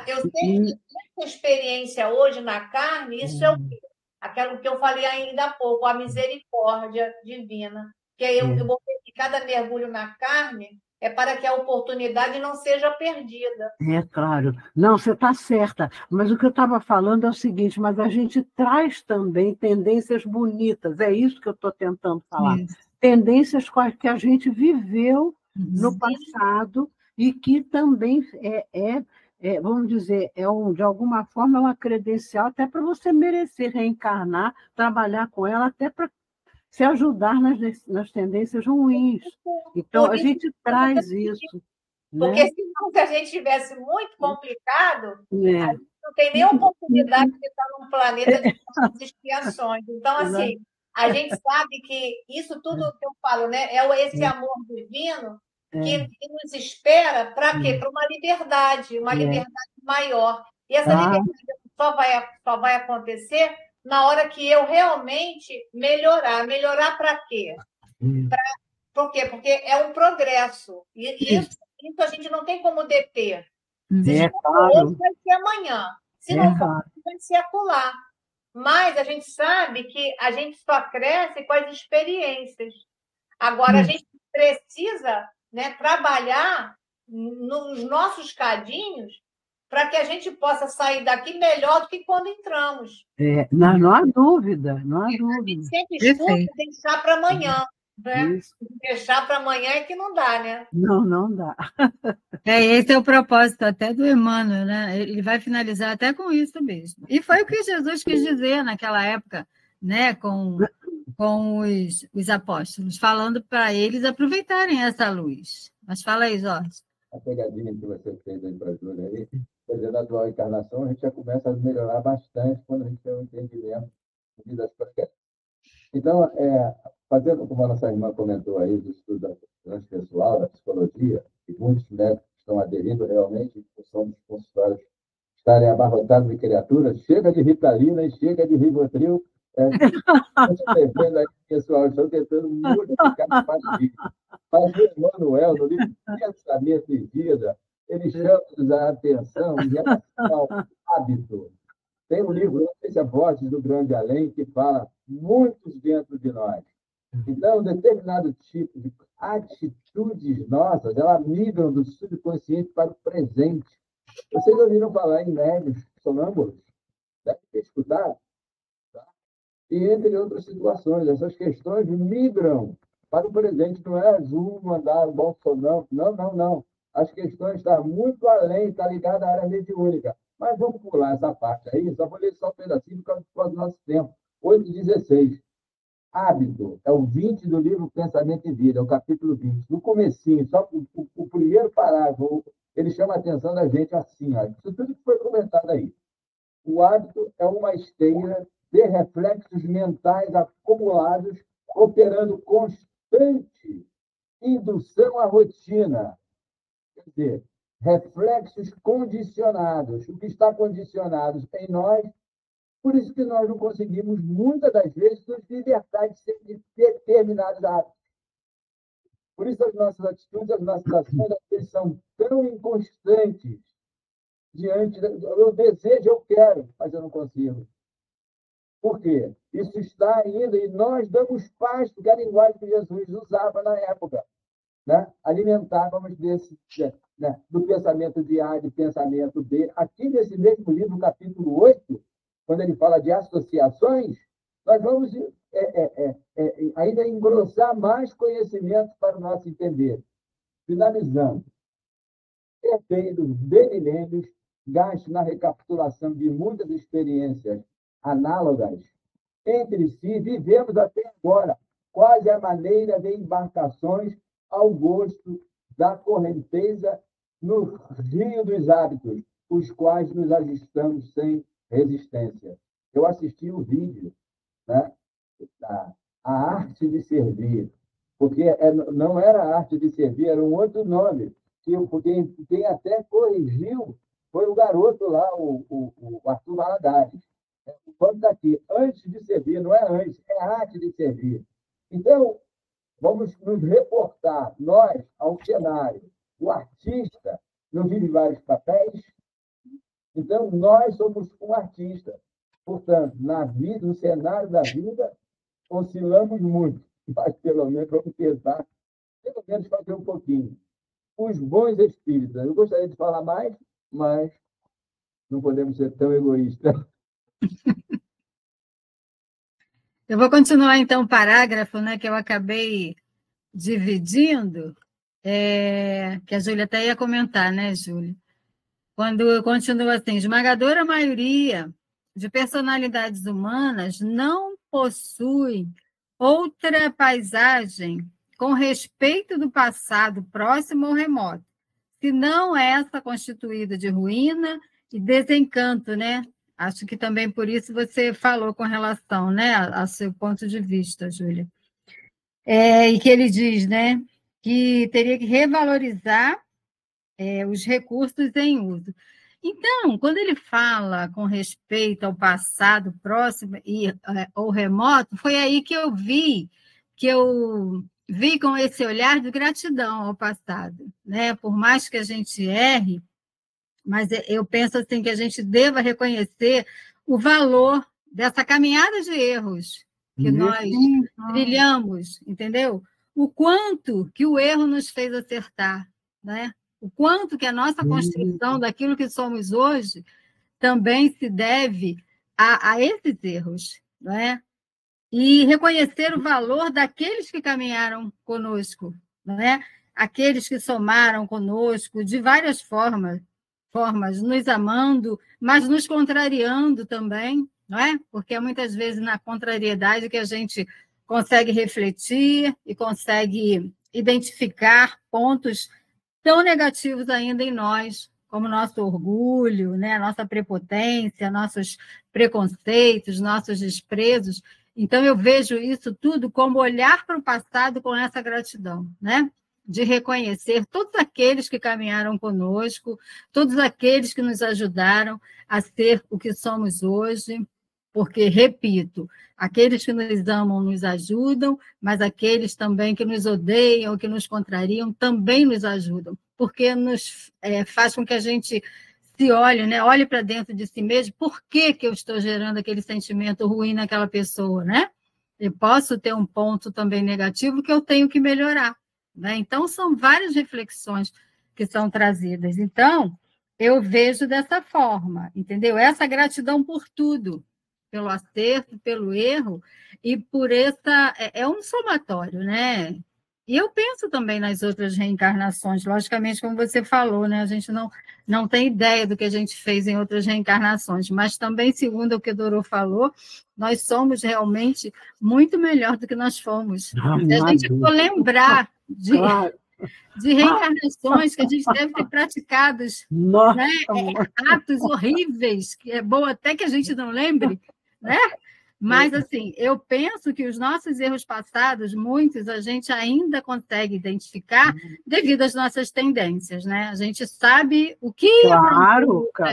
Eu sei que essa experiência hoje na carne, isso é o quê? Aquilo que eu falei ainda há pouco, a misericórdia divina. Que eu vou ver que cada mergulho na carne é para que a oportunidade não seja perdida. Claro. Não, você está certa. Mas o que eu estava falando é o seguinte, mas a gente traz também tendências bonitas, é isso que eu estou tentando falar. Isso. Tendências com as que a gente viveu no Sim. passado e que também vamos dizer, de alguma forma é uma credencial até para você merecer reencarnar, trabalhar com ela, até para se ajudar nas tendências ruins. Então, Por a isso, gente traz isso. porque Né? senão, se a gente tivesse muito complicado, É. a gente não tem nem oportunidade de estar num planeta de tantas expiações. Então, assim, a gente sabe que isso tudo que eu falo, né, é esse amor divino que nos espera para quê? Para uma liberdade maior. E essa liberdade só vai acontecer na hora que eu realmente melhorar. Melhorar para quê? Por quê? Porque é um progresso. E isso a gente não tem como deter. Se já for hoje, vai ser amanhã. Se não for hoje, vai ser acolá. Mas a gente sabe que a gente só cresce com as experiências. Agora, a gente precisa, né, trabalhar nos nossos cadinhos para que a gente possa sair daqui melhor do que quando entramos. Não há dúvida, não há A gente dúvida. sempre escuta deixar para amanhã. Né? Isso. Deixar para amanhã é que não dá, né? Não dá. Esse é o propósito até do Emmanuel, né? Ele vai finalizar até com isso mesmo. E foi o que Jesus quis dizer naquela época, né? Com os apóstolos, falando para eles aproveitarem essa luz. Mas fala aí, Jorge. A pegadinha que você fez aí para a Júlia aí, quer dizer, na atual encarnação, a gente já começa a melhorar bastante quando a gente tem um entendimento das questões. Então, fazendo como a nossa irmã comentou aí, do estudo transpessoal, da psicologia, e muitos médicos estão aderindo realmente, em função dos consultórios estarem abarrotados de criaturas, chega de Ritalina e chega de Rivotril. Estou vendo aí, pessoal, estão tentando modificar a parte. Mas o Emmanuel, no livro Pensamento e Vida, ele chama a atenção em relação ao hábito. Tem um livro, não sei se é Vozes do Grande Além, que fala muitos dentro de nós. Então, um determinado tipo de atitudes nossas, elas migram do subconsciente para o presente. Vocês ouviram falar em médios sonâmbulos? Deve ter escutado. Tá? E, entre outras situações, essas questões migram para o presente. Não é zoom, andar, um bom sonâmbulo. Não. As questões estão muito além, está ligada à área mediúnica. Mas vamos pular essa parte aí, só vou ler só um pedacinho por causa do nosso tempo. 8:16. Hábito, é o 20 do livro Pensamento e Vida, é o capítulo 20. No comecinho, só o primeiro parágrafo, ele chama a atenção da gente assim, ó, isso tudo que foi comentado aí. O hábito é uma esteira de reflexos mentais acumulados, operando constante indução à rotina. Quer dizer, reflexos condicionados. O que está condicionado em nós, por isso que nós não conseguimos, muitas das vezes, nos libertar de determinados hábitos. Por isso as nossas atitudes, as nossas ações, são tão inconstantes diante eu desejo, eu quero, mas eu não consigo. Por quê? Isso está ainda, e nós damos pasto, que é a linguagem que Jesus usava na época. Né? Alimentávamos do pensamento de A, de pensamento B. Aqui nesse mesmo livro, capítulo 8, quando ele fala de associações, nós vamos ainda engrossar mais conhecimento para o nosso entender. Finalizando. Herdeiros de milênios, gastos na recapitulação de muitas experiências análogas entre si, vivemos até agora quase a maneira de embarcações ao gosto da correnteza no rio dos hábitos, os quais nos ajustamos sem resistência. Eu assisti o vídeo, né, a arte de servir, porque não era a arte de servir, era um outro nome, porque quem até corrigiu foi o garoto lá, o Arthur Valadares. Quando está aqui, antes de servir, não é antes, é a arte de servir. Então, vamos nos reportar, nós, ao cenário. O artista não vive vários papéis, então nós somos um artista. Portanto, na vida, no cenário da vida, oscilamos muito, mas pelo menos vamos tentar, pelo menos fazer um pouquinho. Os bons espíritos. Eu gostaria de falar mais, mas não podemos ser tão egoístas. Eu vou continuar, então, o parágrafo, né, que eu acabei dividindo, que a Júlia até ia comentar, né, Júlia? Quando continua assim, esmagadora maioria de personalidades humanas não possui outra paisagem com respeito do passado próximo ou remoto, senão essa constituída de ruína e desencanto, né? Acho que também por isso você falou com relação, né, ao seu ponto de vista, Júlia. E que ele diz, né, que teria que revalorizar os recursos em uso. Então, quando ele fala com respeito ao passado próximo ou remoto, foi aí que eu vi com esse olhar de gratidão ao passado, né? Por mais que a gente erre, mas eu penso assim que a gente deva reconhecer o valor dessa caminhada de erros que nós trilhamos, entendeu? O quanto que o erro nos fez acertar, né? O quanto que a nossa construção daquilo que somos hoje também se deve a esses erros, não é? E reconhecer o valor daqueles que caminharam conosco, não é? Aqueles que somaram conosco de várias formas, nos amando, mas nos contrariando também, não é? Porque é muitas vezes na contrariedade que a gente consegue refletir e consegue identificar pontos tão negativos ainda em nós, como nosso orgulho, né? Nossa prepotência, nossos preconceitos, nossos desprezos. Então, eu vejo isso tudo como olhar para o passado com essa gratidão, né? De reconhecer todos aqueles que caminharam conosco, todos aqueles que nos ajudaram a ser o que somos hoje, porque, repito, aqueles que nos amam nos ajudam, mas aqueles também que nos odeiam, que nos contrariam, também nos ajudam, porque nos faz com que a gente se olhe, né? Olhe para dentro de si mesmo, por que eu estou gerando aquele sentimento ruim naquela pessoa, né? Eu posso ter um ponto também negativo que eu tenho que melhorar, né? Então, são várias reflexões que são trazidas. Então, eu vejo dessa forma, entendeu? Essa gratidão por tudo, pelo acerto, pelo erro, e por essa... É um somatório, né? E eu penso também nas outras reencarnações, logicamente, como você falou, né? A gente não tem ideia do que a gente fez em outras reencarnações, mas também, segundo o que o Dorô falou, nós somos realmente muito melhor do que nós fomos. Se a gente for lembrar de reencarnações que a gente deve ter praticado, né? Atos horríveis, que é bom até que a gente não lembre, né? Mas, assim, eu penso que os nossos erros passados, muitos, a gente ainda consegue identificar devido às nossas tendências, né? A gente sabe o que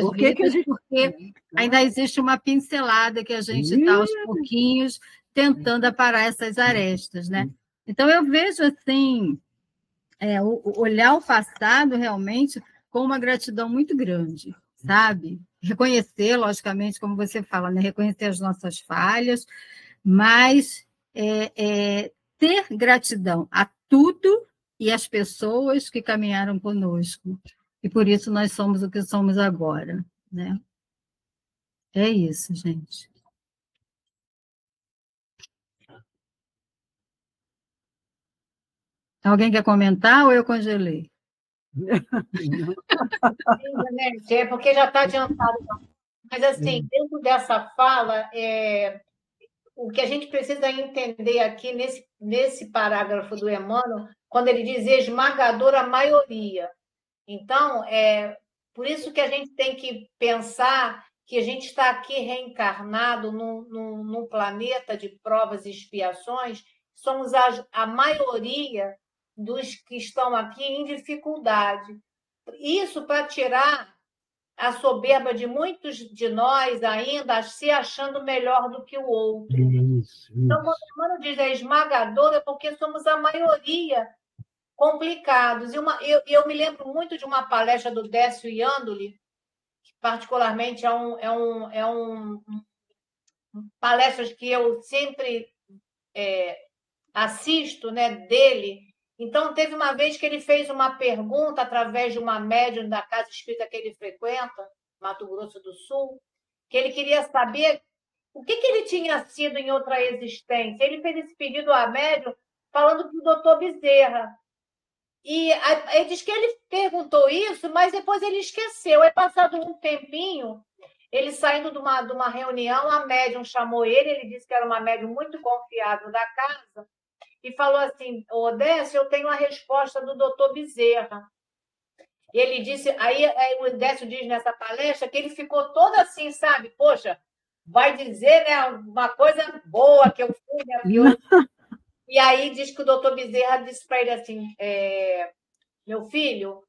o que a gente... porque ainda existe uma pincelada que a gente está, aos pouquinhos, tentando aparar essas arestas, né? Então, eu vejo, assim, olhar o passado realmente com uma gratidão muito grande, sabe? Reconhecer, logicamente, como você fala, né? Reconhecer as nossas falhas, mas ter gratidão a tudo e às pessoas que caminharam conosco. E por isso nós somos o que somos agora, né? É isso, gente. Alguém quer comentar ou eu congelei? É porque já está adiantado. Mas, assim, dentro dessa fala, o que a gente precisa entender aqui nesse parágrafo do Emmanuel, quando ele diz esmagadora maioria. Então, por isso que a gente tem que pensar que a gente está aqui reencarnado num planeta de provas e expiações, somos a maioria dos que estão aqui em dificuldade. Isso para tirar a soberba de muitos de nós ainda se achando melhor do que o outro. Isso. Então, quando o Emmanuel diz é esmagadora, é porque somos a maioria complicados. Eu me lembro muito de uma palestra do Décio Iandoli, que particularmente é um palestras que eu sempre assisto, né, dele. Então, teve uma vez que ele fez uma pergunta através de uma médium da casa espírita que ele frequenta, Mato Grosso do Sul, que ele queria saber o que ele tinha sido em outra existência. Ele fez esse pedido à médium falando para o doutor Bezerra. E ele diz que ele perguntou isso, mas depois ele esqueceu. Aí, passado um tempinho, ele saindo de uma reunião, a médium chamou ele disse que era uma médium muito confiável da casa, e falou assim: Décio, eu tenho a resposta do doutor Bezerra. E ele disse, aí o Décio diz nessa palestra que ele ficou todo assim, sabe? Poxa, vai dizer, né, uma coisa boa que eu fui, né? E aí diz que o doutor Bezerra disse para ele assim: meu filho,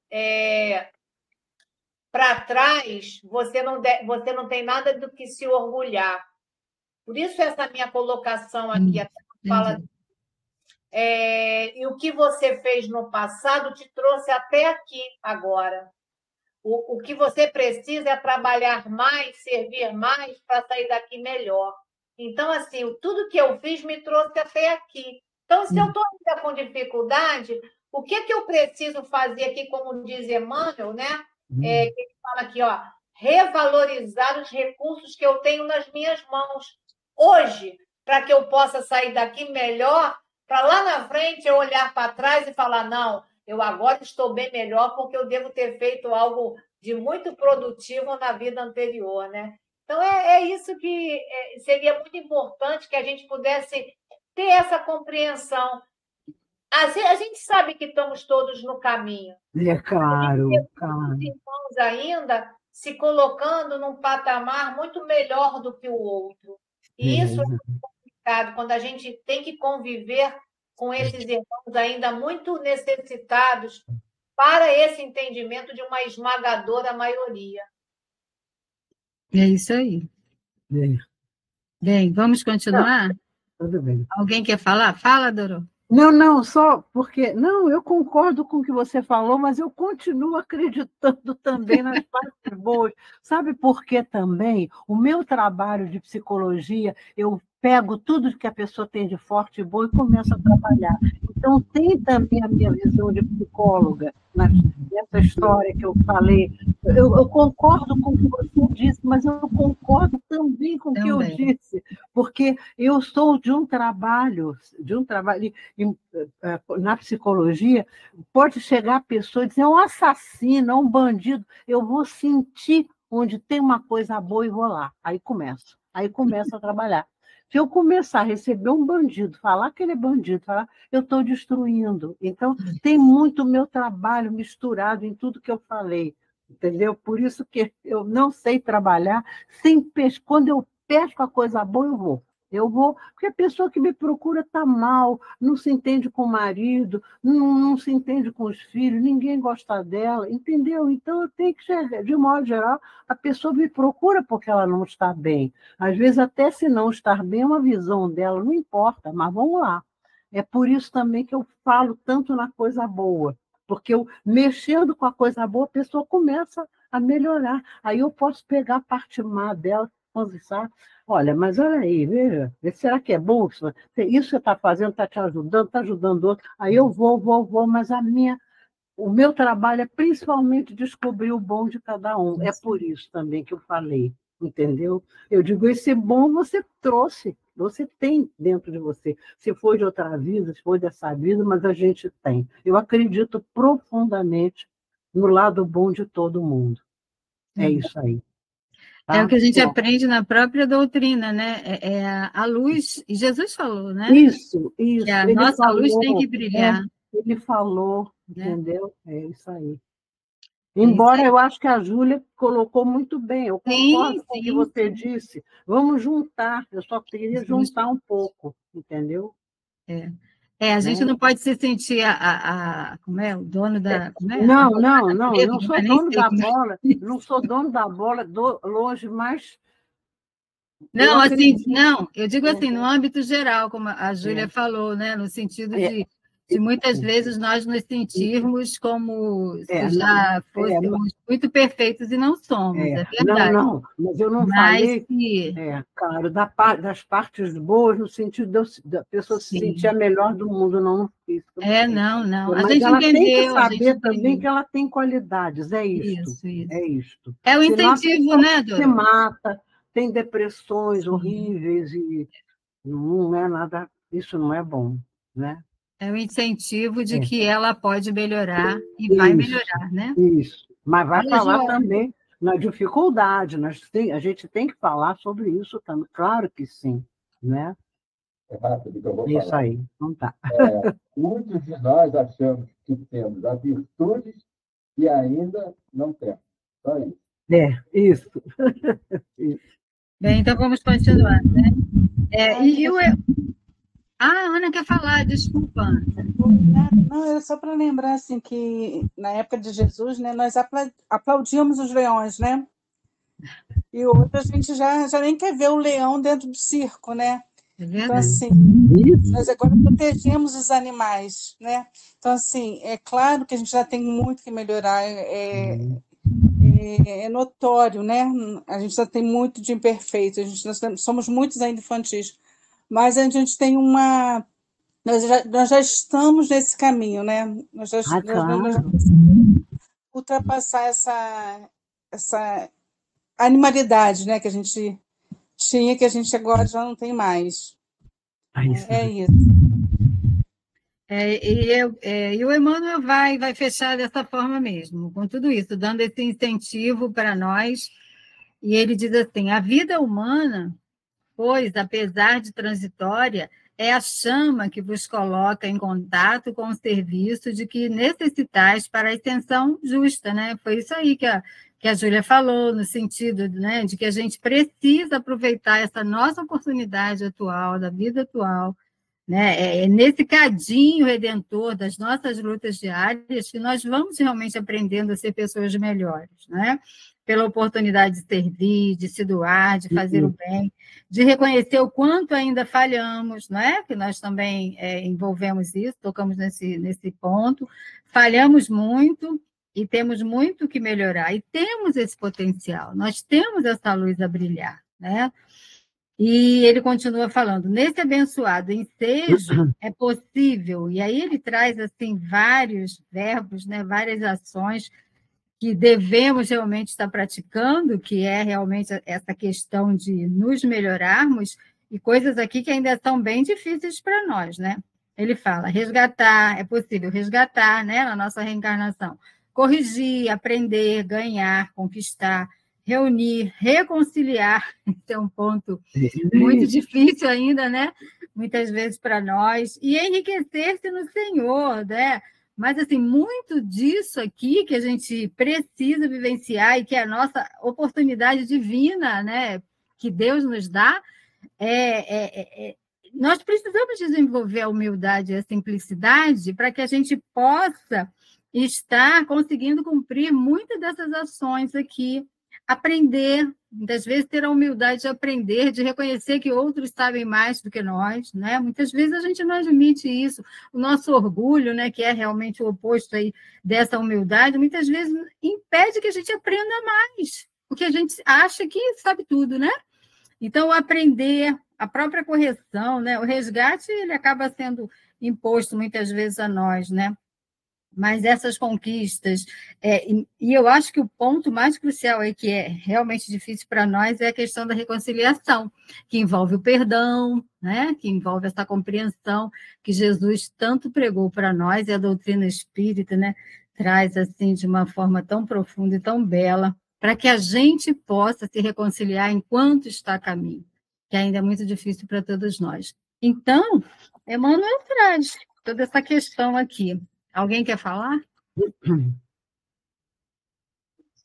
para trás você não tem nada do que se orgulhar. Por isso essa minha colocação aqui, até fala. E o que você fez no passado te trouxe até aqui agora. O que você precisa é trabalhar mais, servir mais para sair daqui melhor. Então, assim, tudo que eu fiz me trouxe até aqui. Então, se eu estou ainda com dificuldade, o que eu preciso fazer aqui, como diz Emmanuel, né? Que ele fala aqui, ó, revalorizar os recursos que eu tenho nas minhas mãos hoje, para que eu possa sair daqui melhor, para lá na frente eu olhar para trás e falar, não, eu agora estou bem melhor porque eu devo ter feito algo de muito produtivo na vida anterior, né? Então, é isso que seria muito importante que a gente pudesse ter essa compreensão. A gente sabe que estamos todos no caminho. É claro, claro. Os irmãos ainda se colocando num patamar muito melhor do que o outro. E isso é muito complicado, quando a gente tem que conviver com esses irmãos ainda muito necessitados para esse entendimento de uma esmagadora maioria. É isso aí. Bem, vamos continuar? Tudo bem. Alguém quer falar? Fala, Dorô. Não, só porque... Não, eu concordo com o que você falou, mas eu continuo acreditando também nas partes boas. Sabe por quê também? O meu trabalho de psicologia, eu pego tudo que a pessoa tem de forte e bom e começo a trabalhar. Então, tem também a minha visão de psicóloga nessa história que eu falei. Eu concordo com o que você disse, mas eu concordo também com o que eu disse, porque eu sou de um trabalho na psicologia, pode chegar a pessoa e dizer, é um assassino, é um bandido, eu vou sentir onde tem uma coisa boa e vou lá. Aí começo a trabalhar. Se eu começar a receber um bandido, falar que ele é bandido, eu estou destruindo. Então, tem muito meu trabalho misturado em tudo que eu falei, entendeu? Por isso que eu não sei trabalhar sem pescar. Quando eu pesco a coisa boa, eu vou, porque a pessoa que me procura está mal, não se entende com o marido, não se entende com os filhos, ninguém gosta dela, entendeu? Então, eu tenho que chegar, de modo geral, a pessoa me procura porque ela não está bem. Às vezes, até se não estar bem, uma visão dela, não importa, mas vamos lá. É por isso também que eu falo tanto na coisa boa, porque eu, mexendo com a coisa boa, a pessoa começa a melhorar. Aí eu posso pegar a parte má dela, pensar, olha, mas olha aí, veja, será que é bom? Isso que você está fazendo está te ajudando, está ajudando o outro. Aí eu vou, mas o meu trabalho é principalmente descobrir o bom de cada um. É por isso também que eu falei, entendeu? Eu digo, esse bom você trouxe, você tem dentro de você. Se foi de outra vida, se foi dessa vida, mas a gente tem. Eu acredito profundamente no lado bom de todo mundo. É isso aí. É o que a gente aprende na própria doutrina, né? É a luz, e Jesus falou, né? Isso. Que a nossa luz tem que brilhar. Ele falou, entendeu? É isso aí. Embora eu acho que a Júlia colocou muito bem, eu concordo com o que você disse. Vamos juntar, eu só queria juntar um pouco, entendeu? A gente não pode se sentir como é, o dono da... Não sou dono da bola, não sou dono da bola longe, mas... Não, eu digo assim, no âmbito geral, como a Júlia falou, né, no sentido de muitas vezes nós nos sentirmos como se já fôssemos muito perfeitos e não somos, é verdade. Não, mas eu não falei, claro, das partes boas, no sentido da pessoa se sentir a melhor do mundo, não fiz. Não. Mas a gente ela entendeu, tem que saber também que ela tem qualidades, é isto. Isso. É isto. É o incentivo, né, Dora? Se mata, tem depressões horríveis e não é nada, isso não é bom, né? É o incentivo de que ela pode melhorar e vai melhorar, né? Isso, mas vai falar também na dificuldade, a gente tem que falar sobre isso também, claro que sim, né? É rápido que eu vou falar. Isso aí, não tá. Muitos de nós achamos que temos as virtudes e ainda não temos. Só isso. Isso. Bem, então vamos continuar, né? A Ana quer falar, desculpa. Não, era só para lembrar assim, que na época de Jesus, né, nós aplaudíamos os leões, né? E hoje a gente já nem quer ver o leão dentro do circo, né? Então, assim, nós agora protegemos os animais, né? Então, assim, é claro que a gente já tem muito que melhorar, é notório, né? A gente já tem muito de imperfeito, nós somos muitos ainda infantis, mas a gente tem uma... Nós já estamos nesse caminho, né? Nós já ultrapassar essa animalidade, né, que a gente tinha, que a gente agora já não tem mais. É isso. E o Emmanuel vai fechar dessa forma mesmo, com tudo isso, dando esse incentivo para nós. E ele diz assim: a vida humana, pois, apesar de transitória, é a chama que vos coloca em contato com o serviço de que necessitais para a extensão justa, né? Foi isso aí que a Júlia falou, no sentido, né, de que a gente precisa aproveitar essa nossa oportunidade atual, da vida atual, né? É nesse cadinho redentor das nossas lutas diárias que nós vamos realmente aprendendo a ser pessoas melhores, né? Pela oportunidade de servir, de se doar, de fazer o bem, de reconhecer o quanto ainda falhamos, não é? Que nós também envolvemos isso, tocamos nesse ponto, falhamos muito e temos muito que melhorar, e temos esse potencial, nós temos essa luz a brilhar, né? E ele continua falando, nesse abençoado ensejo é possível, e aí ele traz assim vários verbos, né, várias ações que devemos realmente estar praticando, que é realmente essa questão de nos melhorarmos, e coisas aqui que ainda são bem difíceis para nós, né? Ele fala, resgatar, é possível resgatar, né, na nossa reencarnação, corrigir, aprender, ganhar, conquistar, reunir, reconciliar, esse é um ponto muito difícil ainda, né? Muitas vezes para nós, e enriquecer-se no Senhor, né? Mas, assim, muito disso aqui que a gente precisa vivenciar e que é a nossa oportunidade divina, né, que Deus nos dá, nós precisamos desenvolver a humildade e a simplicidade para que a gente possa estar conseguindo cumprir muitas dessas ações aqui, aprender, muitas vezes ter a humildade de aprender, de reconhecer que outros sabem mais do que nós, né? Muitas vezes a gente não admite isso, o nosso orgulho, né, que é realmente o oposto aí dessa humildade, muitas vezes impede que a gente aprenda mais, porque a gente acha que sabe tudo, né? Então, aprender, a própria correção, né? O resgate, ele acaba sendo imposto muitas vezes a nós, né? Mas essas conquistas, e eu acho que o ponto mais crucial aí, que é realmente difícil para nós, é a questão da reconciliação, que envolve o perdão, né? Que envolve essa compreensão que Jesus tanto pregou para nós, e a doutrina espírita, né, traz assim de uma forma tão profunda e tão bela, para que a gente possa se reconciliar enquanto está a caminho, que ainda é muito difícil para todos nós. Então, Emmanuel traz toda essa questão aqui. Alguém quer falar?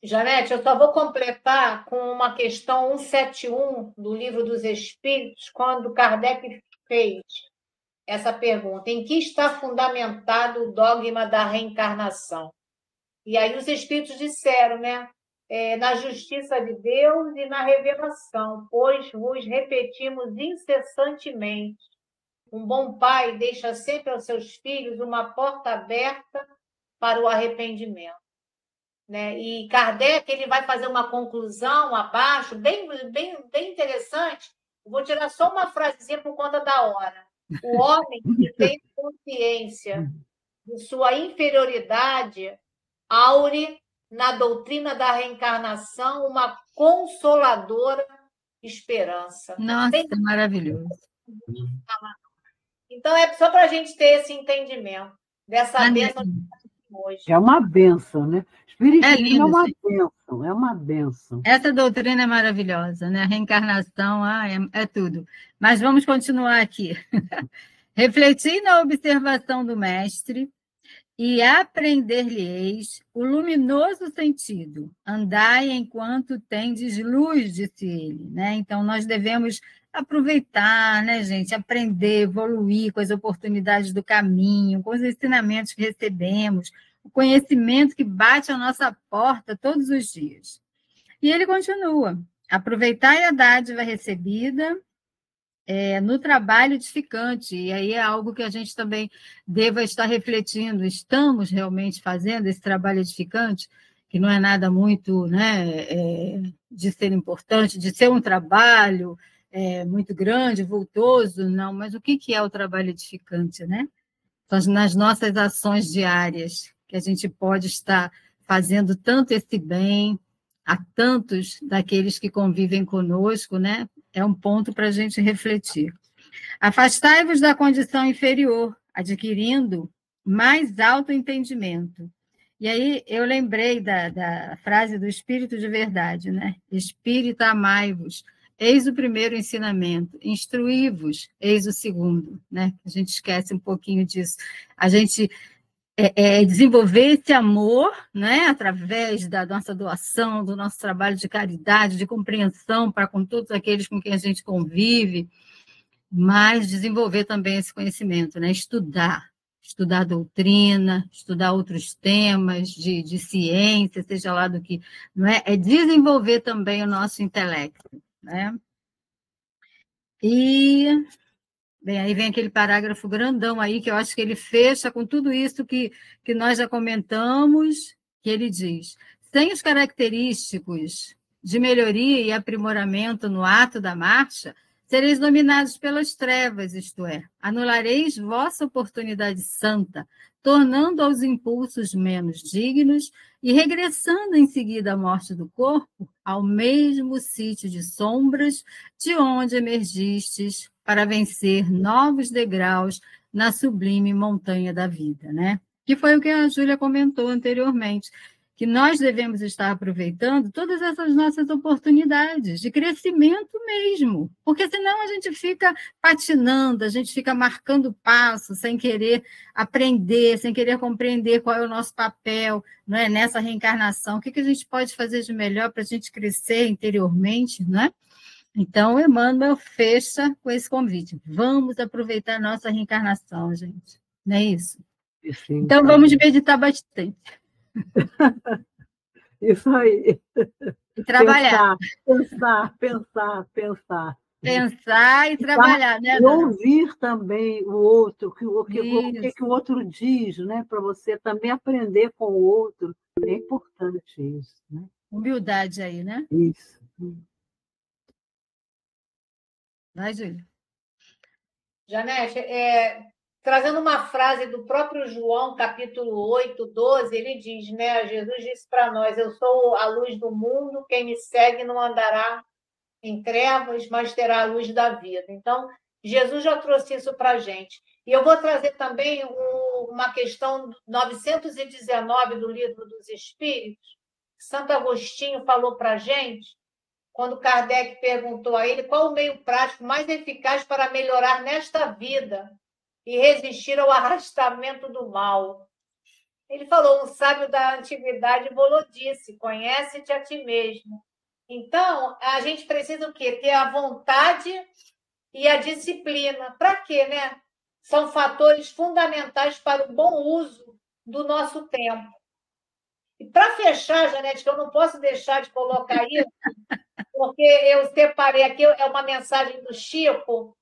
Janete, eu só vou completar com uma questão 171 do Livro dos Espíritos, quando Kardec fez essa pergunta: em que está fundamentado o dogma da reencarnação? E aí os Espíritos disseram, né? Na justiça de Deus e na revelação, pois vos repetimos incessantemente. Um bom pai deixa sempre aos seus filhos uma porta aberta para o arrependimento. Né? E Kardec ele vai fazer uma conclusão abaixo, bem interessante. Eu vou tirar só uma frasezinha por conta da hora. O homem que tem consciência de sua inferioridade, aure na doutrina da reencarnação uma consoladora esperança. Nossa, é maravilhoso. Então, é só para a gente ter esse entendimento dessa bênção hoje. É uma bênção, né? Espiritismo lindo, é uma sim. bênção, é uma bênção. Essa doutrina é maravilhosa, né? A reencarnação é tudo. Mas vamos continuar aqui. Refletir na observação do mestre e aprender-lhe-eis o luminoso sentido. Andai enquanto tendes luz, disse ele. Né? Então, nós devemos aproveitar, né, gente? Aprender, evoluir com as oportunidades do caminho, com os ensinamentos que recebemos, o conhecimento que bate à nossa porta todos os dias. E ele continua: aproveitai a dádiva recebida no trabalho edificante, e aí é algo que a gente também deva estar refletindo. Estamos realmente fazendo esse trabalho edificante, que não é nada muito, né, de ser importante, de ser um trabalho muito grande, vultoso, não, mas o que é o trabalho edificante, né? Nas nossas ações diárias, que a gente pode estar fazendo tanto esse bem a tantos daqueles que convivem conosco, né? É um ponto para a gente refletir. Afastai-vos da condição inferior, adquirindo mais alto entendimento. E aí eu lembrei da frase do Espírito de Verdade, né? Espírita, amai-vos. Eis o primeiro ensinamento. Instruí-vos, eis o segundo, né? A gente esquece um pouquinho disso. A gente desenvolver esse amor, né, através da nossa doação, do nosso trabalho de caridade, de compreensão para com todos aqueles com quem a gente convive, mas desenvolver também esse conhecimento, né, estudar a doutrina, estudar outros temas de ciência, seja lá do que, não é desenvolver também o nosso intelecto, né? E bem, aí vem aquele parágrafo grandão aí, que eu acho que ele fecha com tudo isso que nós já comentamos, que ele diz: sem os característicos de melhoria e aprimoramento no ato da marcha, sereis dominados pelas trevas, isto é, anulareis vossa oportunidade santa, tornando aos impulsos menos dignos e regressando em seguida à morte do corpo ao mesmo sítio de sombras de onde emergistes para vencer novos degraus na sublime montanha da vida, né? Que foi o que a Júlia comentou anteriormente, que nós devemos estar aproveitando todas essas nossas oportunidades de crescimento mesmo, porque senão a gente fica patinando, a gente fica marcando passo, sem querer aprender, sem querer compreender qual é o nosso papel, não é, nessa reencarnação, o que a gente pode fazer de melhor para a gente crescer interiormente, né? Então, Emmanuel fecha com esse convite. Vamos aproveitar a nossa reencarnação, gente. Não é isso? Sim, então, vamos meditar bastante. Isso aí. E trabalhar. Pensar. Pensar e trabalhar, né, e ouvir também o outro, o que o outro diz, né? Para você também aprender com o outro. É importante isso, né? Humildade aí, né? Isso. Vai, Júlia. Janete, trazendo uma frase do próprio João, capítulo 8, 12, ele diz, né? Jesus disse para nós: eu sou a luz do mundo, quem me segue não andará em trevas, mas terá a luz da vida. Então, Jesus já trouxe isso para a gente. E eu vou trazer também uma questão 919 do Livro dos Espíritos. Santo Agostinho falou para a gente, quando Kardec perguntou a ele qual o meio prático mais eficaz para melhorar nesta vida e resistir ao arrastamento do mal. Ele falou, um sábio da antiguidade falou disse, conhece-te a ti mesmo. Então, a gente precisa o quê? Ter a vontade e a disciplina. Para quê, né? São fatores fundamentais para o bom uso do nosso tempo. E para fechar, Janete, que eu não posso deixar de colocar isso, porque eu separei aqui, é uma mensagem do Chico.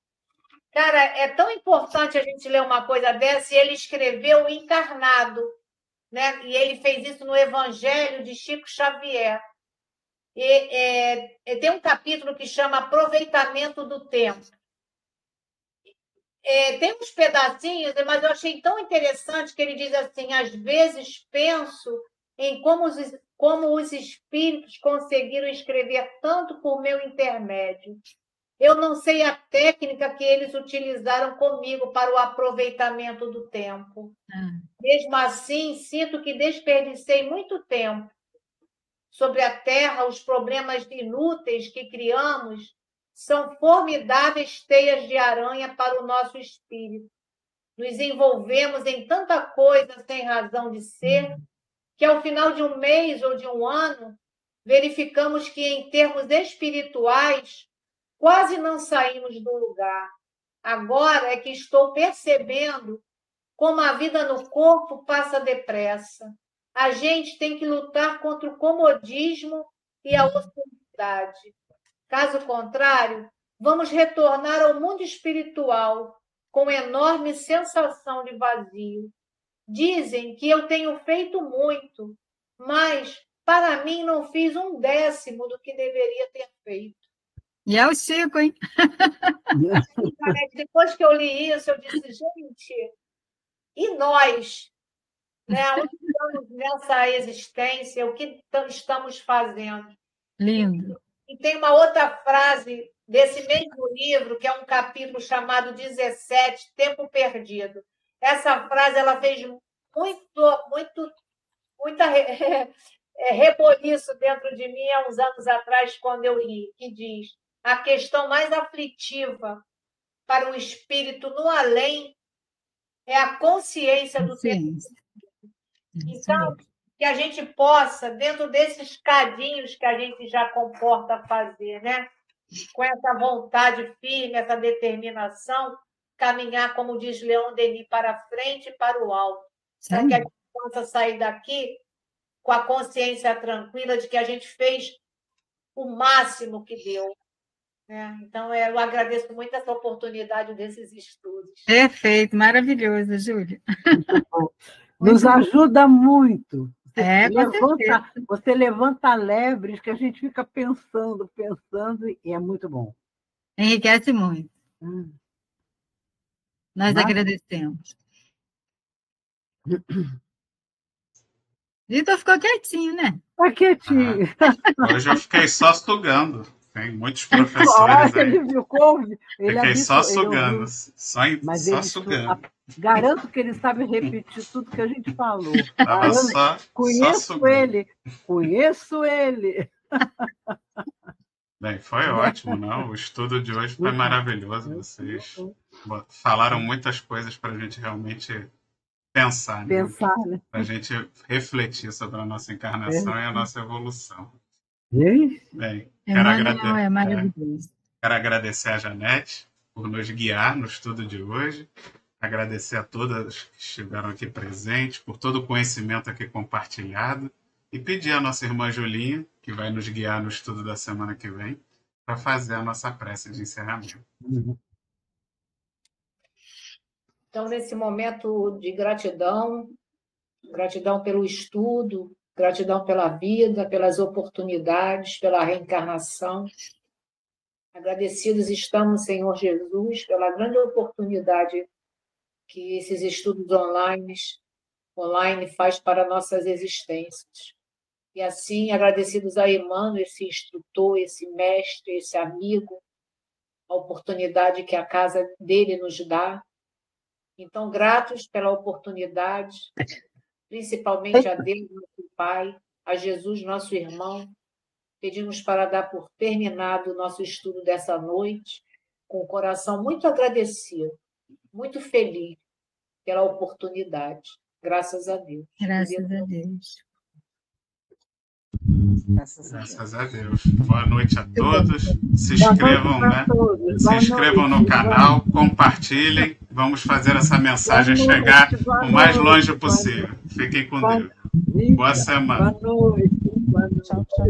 Cara, é tão importante a gente ler uma coisa dessa, e ele escreveu o Encarnado, né? E ele fez isso no Evangelho de Chico Xavier. Tem um capítulo que chama Aproveitamento do Tempo. Tem uns pedacinhos, mas eu achei tão interessante que ele diz assim: às vezes penso em como os espíritos conseguiram escrever tanto por meu intermédio. Eu não sei a técnica que eles utilizaram comigo para o aproveitamento do tempo. Mesmo assim, sinto que desperdicei muito tempo. Sobre a Terra, os problemas inúteis que criamos são formidáveis teias de aranha para o nosso espírito. Nos envolvemos em tanta coisa sem razão de ser, que ao final de um mês ou de um ano, verificamos que, em termos espirituais, quase não saímos do lugar. Agora é que estou percebendo como a vida no corpo passa depressa. A gente tem que lutar contra o comodismo e a ociosidade. Caso contrário, vamos retornar ao mundo espiritual com enorme sensação de vazio. Dizem que eu tenho feito muito, mas para mim não fiz 1/10 do que deveria ter feito. E é o Chico, hein? Depois que eu li isso, eu disse, gente, e nós? Né? Onde estamos nessa existência? O que estamos fazendo? Lindo. E tem uma outra frase desse mesmo livro, que é um capítulo chamado 17, Tempo Perdido. Essa frase ela fez muita reboliço dentro de mim há uns anos atrás, quando eu li, que diz: a questão mais aflitiva para o espírito no além é a consciência do tempo. Então, que a gente possa, dentro desses cadinhos que a gente já comporta fazer, né? Com essa vontade firme, essa determinação, caminhar, como diz Leon Denis, para frente e para o alto. Para que a gente possa sair daqui com a consciência tranquila de que a gente fez o máximo que deu. Né? Então, eu agradeço muito essa oportunidade desses estudos. Perfeito, maravilhoso, Júlia. Nos ajuda muito. Você levanta lebres que a gente fica pensando, e é muito bom. Enriquece muito. Nós agradecemos. Vitor ficou quietinho, né? Está quietinho. Hoje eu fiquei só sugando. Tem muitos professores aí. Fiquei só sugando. Só sugando. Garanto que ele sabe repetir tudo que a gente falou. Conheço ele. Bem, foi ótimo, não? O estudo de hoje foi maravilhoso. Vocês falaram muitas coisas para a gente realmente pensar, né? Para a gente refletir sobre a nossa encarnação e a nossa evolução. Bem, quero agradecer a Janete por nos guiar no estudo de hoje. Agradecer a todas que estiveram aqui presentes, por todo o conhecimento aqui compartilhado. E pedir à nossa irmã Julinha, que vai nos guiar no estudo da semana que vem, para fazer a nossa prece de encerramento. Então, nesse momento de gratidão pelo estudo, gratidão pela vida, pelas oportunidades, pela reencarnação. Agradecidos estamos, Senhor Jesus, pela grande oportunidade que esses estudos online faz para nossas existências. E assim, agradecidos a Emmanuel, esse instrutor, esse mestre, esse amigo, a oportunidade que a casa dele nos dá. Então, gratos pela oportunidade, principalmente a Deus, nosso Pai, a Jesus, nosso irmão. Pedimos para dar por terminado o nosso estudo dessa noite, com o coração muito agradecido, muito feliz pela oportunidade. Graças a Deus. Graças a Deus. Graças a Deus. Boa noite a todos. Se Boa inscrevam, noite né? pra todos. Se Boa inscrevam noite. no canal, compartilhem. Vamos fazer essa mensagem Boa noite, chegar boa o mais noite, longe boa possível. Fiquem com Boa Deus. noite. Boa semana. Boa noite. Boa noite. Tchau, tchau.